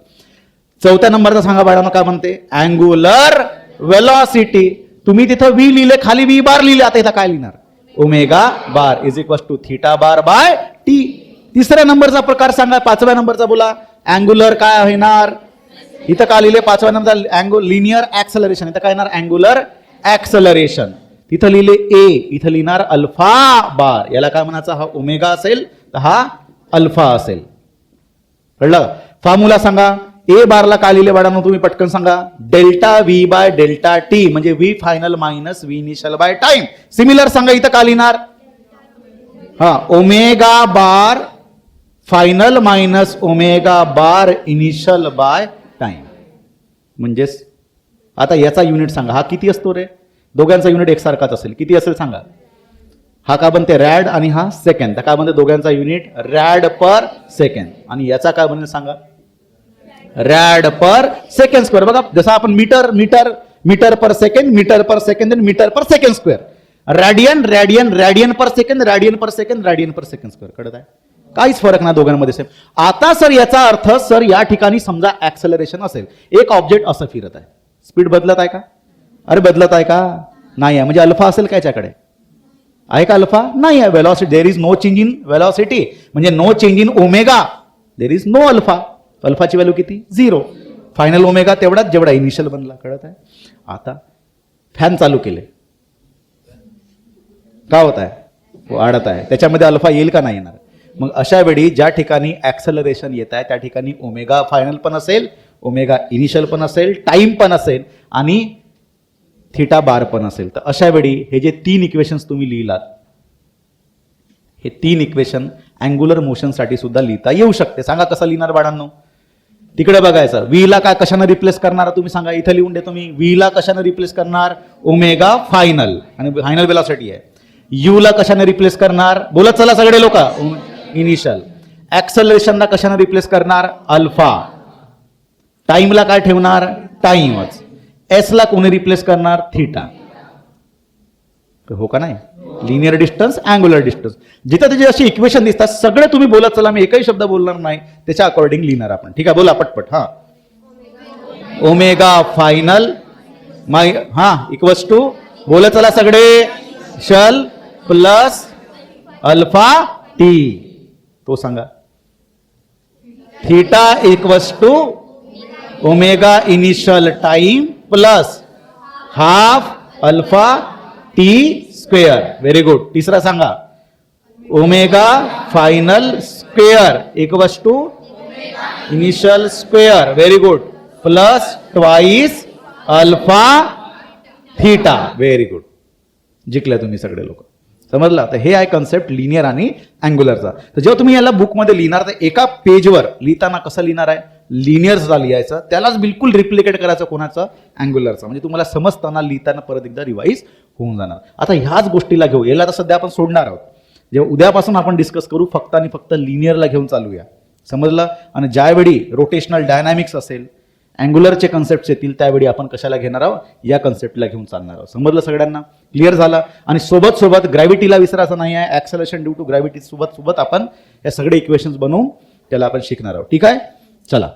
4थ्या नंबरचा सांगा बाळांनो, काय म्हणते? Angular velocity. तुम्ही तिथं व्ही लिहिले, खाली व्ही बार लिहिले, आता इथं काय लिहिणार? Omega bar is equal to theta bar by t. 3ऱ्या नंबरचा प्रकार सांगा. 5व्या नंबरचा बोला. अँग्युलर काय होणार? इथं का लिहिले? 5व्या नंबरचा लिनियर ऍक्सलरेशन. इथं काय येणार? Angular acceleration. तिथं लिहिले ए, इथं लिहिणार अल्फा बार. याला काय म्हणायचं? हा ओमेगा असेल तर हा अल्फा असेल. कळलं? फॉर्म्युला सांगा. ए बारला काय लिहिले बाळांनो तुम्ही पटकन सांगा? Delta v by delta t, म्हणजे v final minus V initial by time. Similar सांगा. इथं काय लिहिणार? हा omega bar final minus omega bar initial by time. म्हणजेच आता याचा युनिट सांगा. हा किती असतो रे? दोघांचा युनिट एकसारखाच असेल. किती असेल सांगा? हा काय बनते? रॅड आणि हा सेकंड. तर काय बनते? दोघांचा युनिट रॅड पर सेकंड. आणि याचा काय बनेल सांगा? Rad per second square. बघा जसं आपण metre metre metre per second, metre per second आणि metre per second square. Radian radian radian per second, radian per second, radian per second square. कळत आहे? काहीच फरक नाही दोघांमध्ये सेम. आता सर याचा अर्थ, सर या ठिकाणी समजा ऍक्सेलरेशन असेल, एक ऑब्जेक्ट असं फिरत आहे, स्पीड बदलत आहे का? अरे बदलत आहे का? नाही आहे. म्हणजे अल्फा असेल का याच्याकडे? आहे का अल्फा? नाही आहे. Velocity, there is no change in velocity, म्हणजे no change in omega, there is no alpha. अल्फाची व्हॅल्यू किती? 0. फायनल ओमेगा तेवढाच जेवढा इनिशियल बनला. कळत आहे? आता फॅन चालू केले, काय होत आहे? वाढत आहे. त्याच्यामध्ये अल्फा येईल का? नाही येणार. मग अशा वेळी ज्या ठिकाणी ऍक्सेलरेशन येत आहे त्या ठिकाणी ओमेगा फायनल पण असेल, ओमेगा इनिशियल पण असेल, टाइम पण असेल आणि थिटा बार पण असेल. तर अशा वेळी हे जे 3 इक्वेशन्स तुम्ही लिहिलात, हे 3 इक्वेशन अँग्युलर मोशन साठी सुद्धा लिहिता येऊ शकते. सांगा कसं लिहिणार बाळांनो? तिकडे बघायचं. व्ही ला काय कशाने रिप्लेस करणार तुम्ही सांगा? इथं लिहून देतो मी. व्ही ला कशाने रिप्लेस करणार? ओमेगा फायनल, आणि फायनल वेलॉसिटी आहे. यू ला कशाने रिप्लेस करणार? बोलत चला सगळे लोक. इनिशियल. ऍक्सेलरेशनला कशाने रिप्लेस करणार? अल्फा. टाइमला काय ठेवणार? टाइमच. एस ला कोणी रिप्लेस करणार? थिटा. हो का नाही? लिनियर डिस्टन्स, अँग्युलर डिस्टन्स, जिथं त्याचे अशी इक्वेशन दिसतात सगळे तुम्ही बोलत चला. मी एकही शब्द बोलणार नाही, त्याच्या अकॉर्डिंग लिहिणार आपण. ठीक आहे? बोला पटपट. हा ओमेगा फायनल माय हा इक्वल्स टू, बोलत चला सगळे, शल प्लस अल्फा टी. तो सांगा. Theta equals to omega initial time plus half alpha t square. Very good. तिसरा सांगा. Omega final square equals to initial square. Very good. Plus twice alpha theta. Very good. जिंकल्या तुम्ही सगळे लोक. समजला? तर हे आहे कन्सेप्ट लिनियर आणि अँग्युलरचा. तर जेव्हा तुम्ही याला बुकमध्ये लिहिणार तर एका पेजवर लिहिताना कसं लिहिणार आहे? लिनियरचा लिहायचं, त्यालाच बिलकुल रिप्लिकेट करायचं. कोणाचं? अँग्युलरचा. म्हणजे तुम्हाला समजताना लिहिताना परत एकदा रिवाईज होऊन जाणार. आता ह्याच गोष्टीला घेऊ. याला तर सध्या आपण सोडणार आहोत. जेव्हा उद्यापासून आपण डिस्कस करू फक्त आणि फक्त लिनियरला घेऊन चालूया. समजलं? आणि ज्यावेळी रोटेशनल डायनामिक्स असेल, अँग्युलरचे कन्सेप्ट येतील, त्यावेळी आपण कशाला घेणार आहोत? या कन्सेप्टला घेऊन चालणार आहोत. समजलं सगळ्यांना? क्लिअर झालं? आणि सोबत सोबत ग्रॅव्हिटीला विसरायचं नाही आहे. ऍक्सेलरेशन ड्यू टू ग्रॅव्हिटी सोबत सोबत आपण या सगळे इक्वेशन्स बनवून त्याला आपण शिकणार आहोत. ठीक आहे? चला.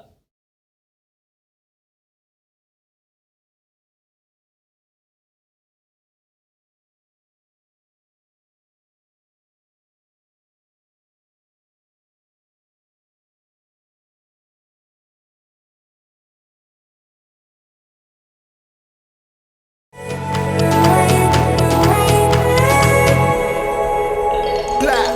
Black.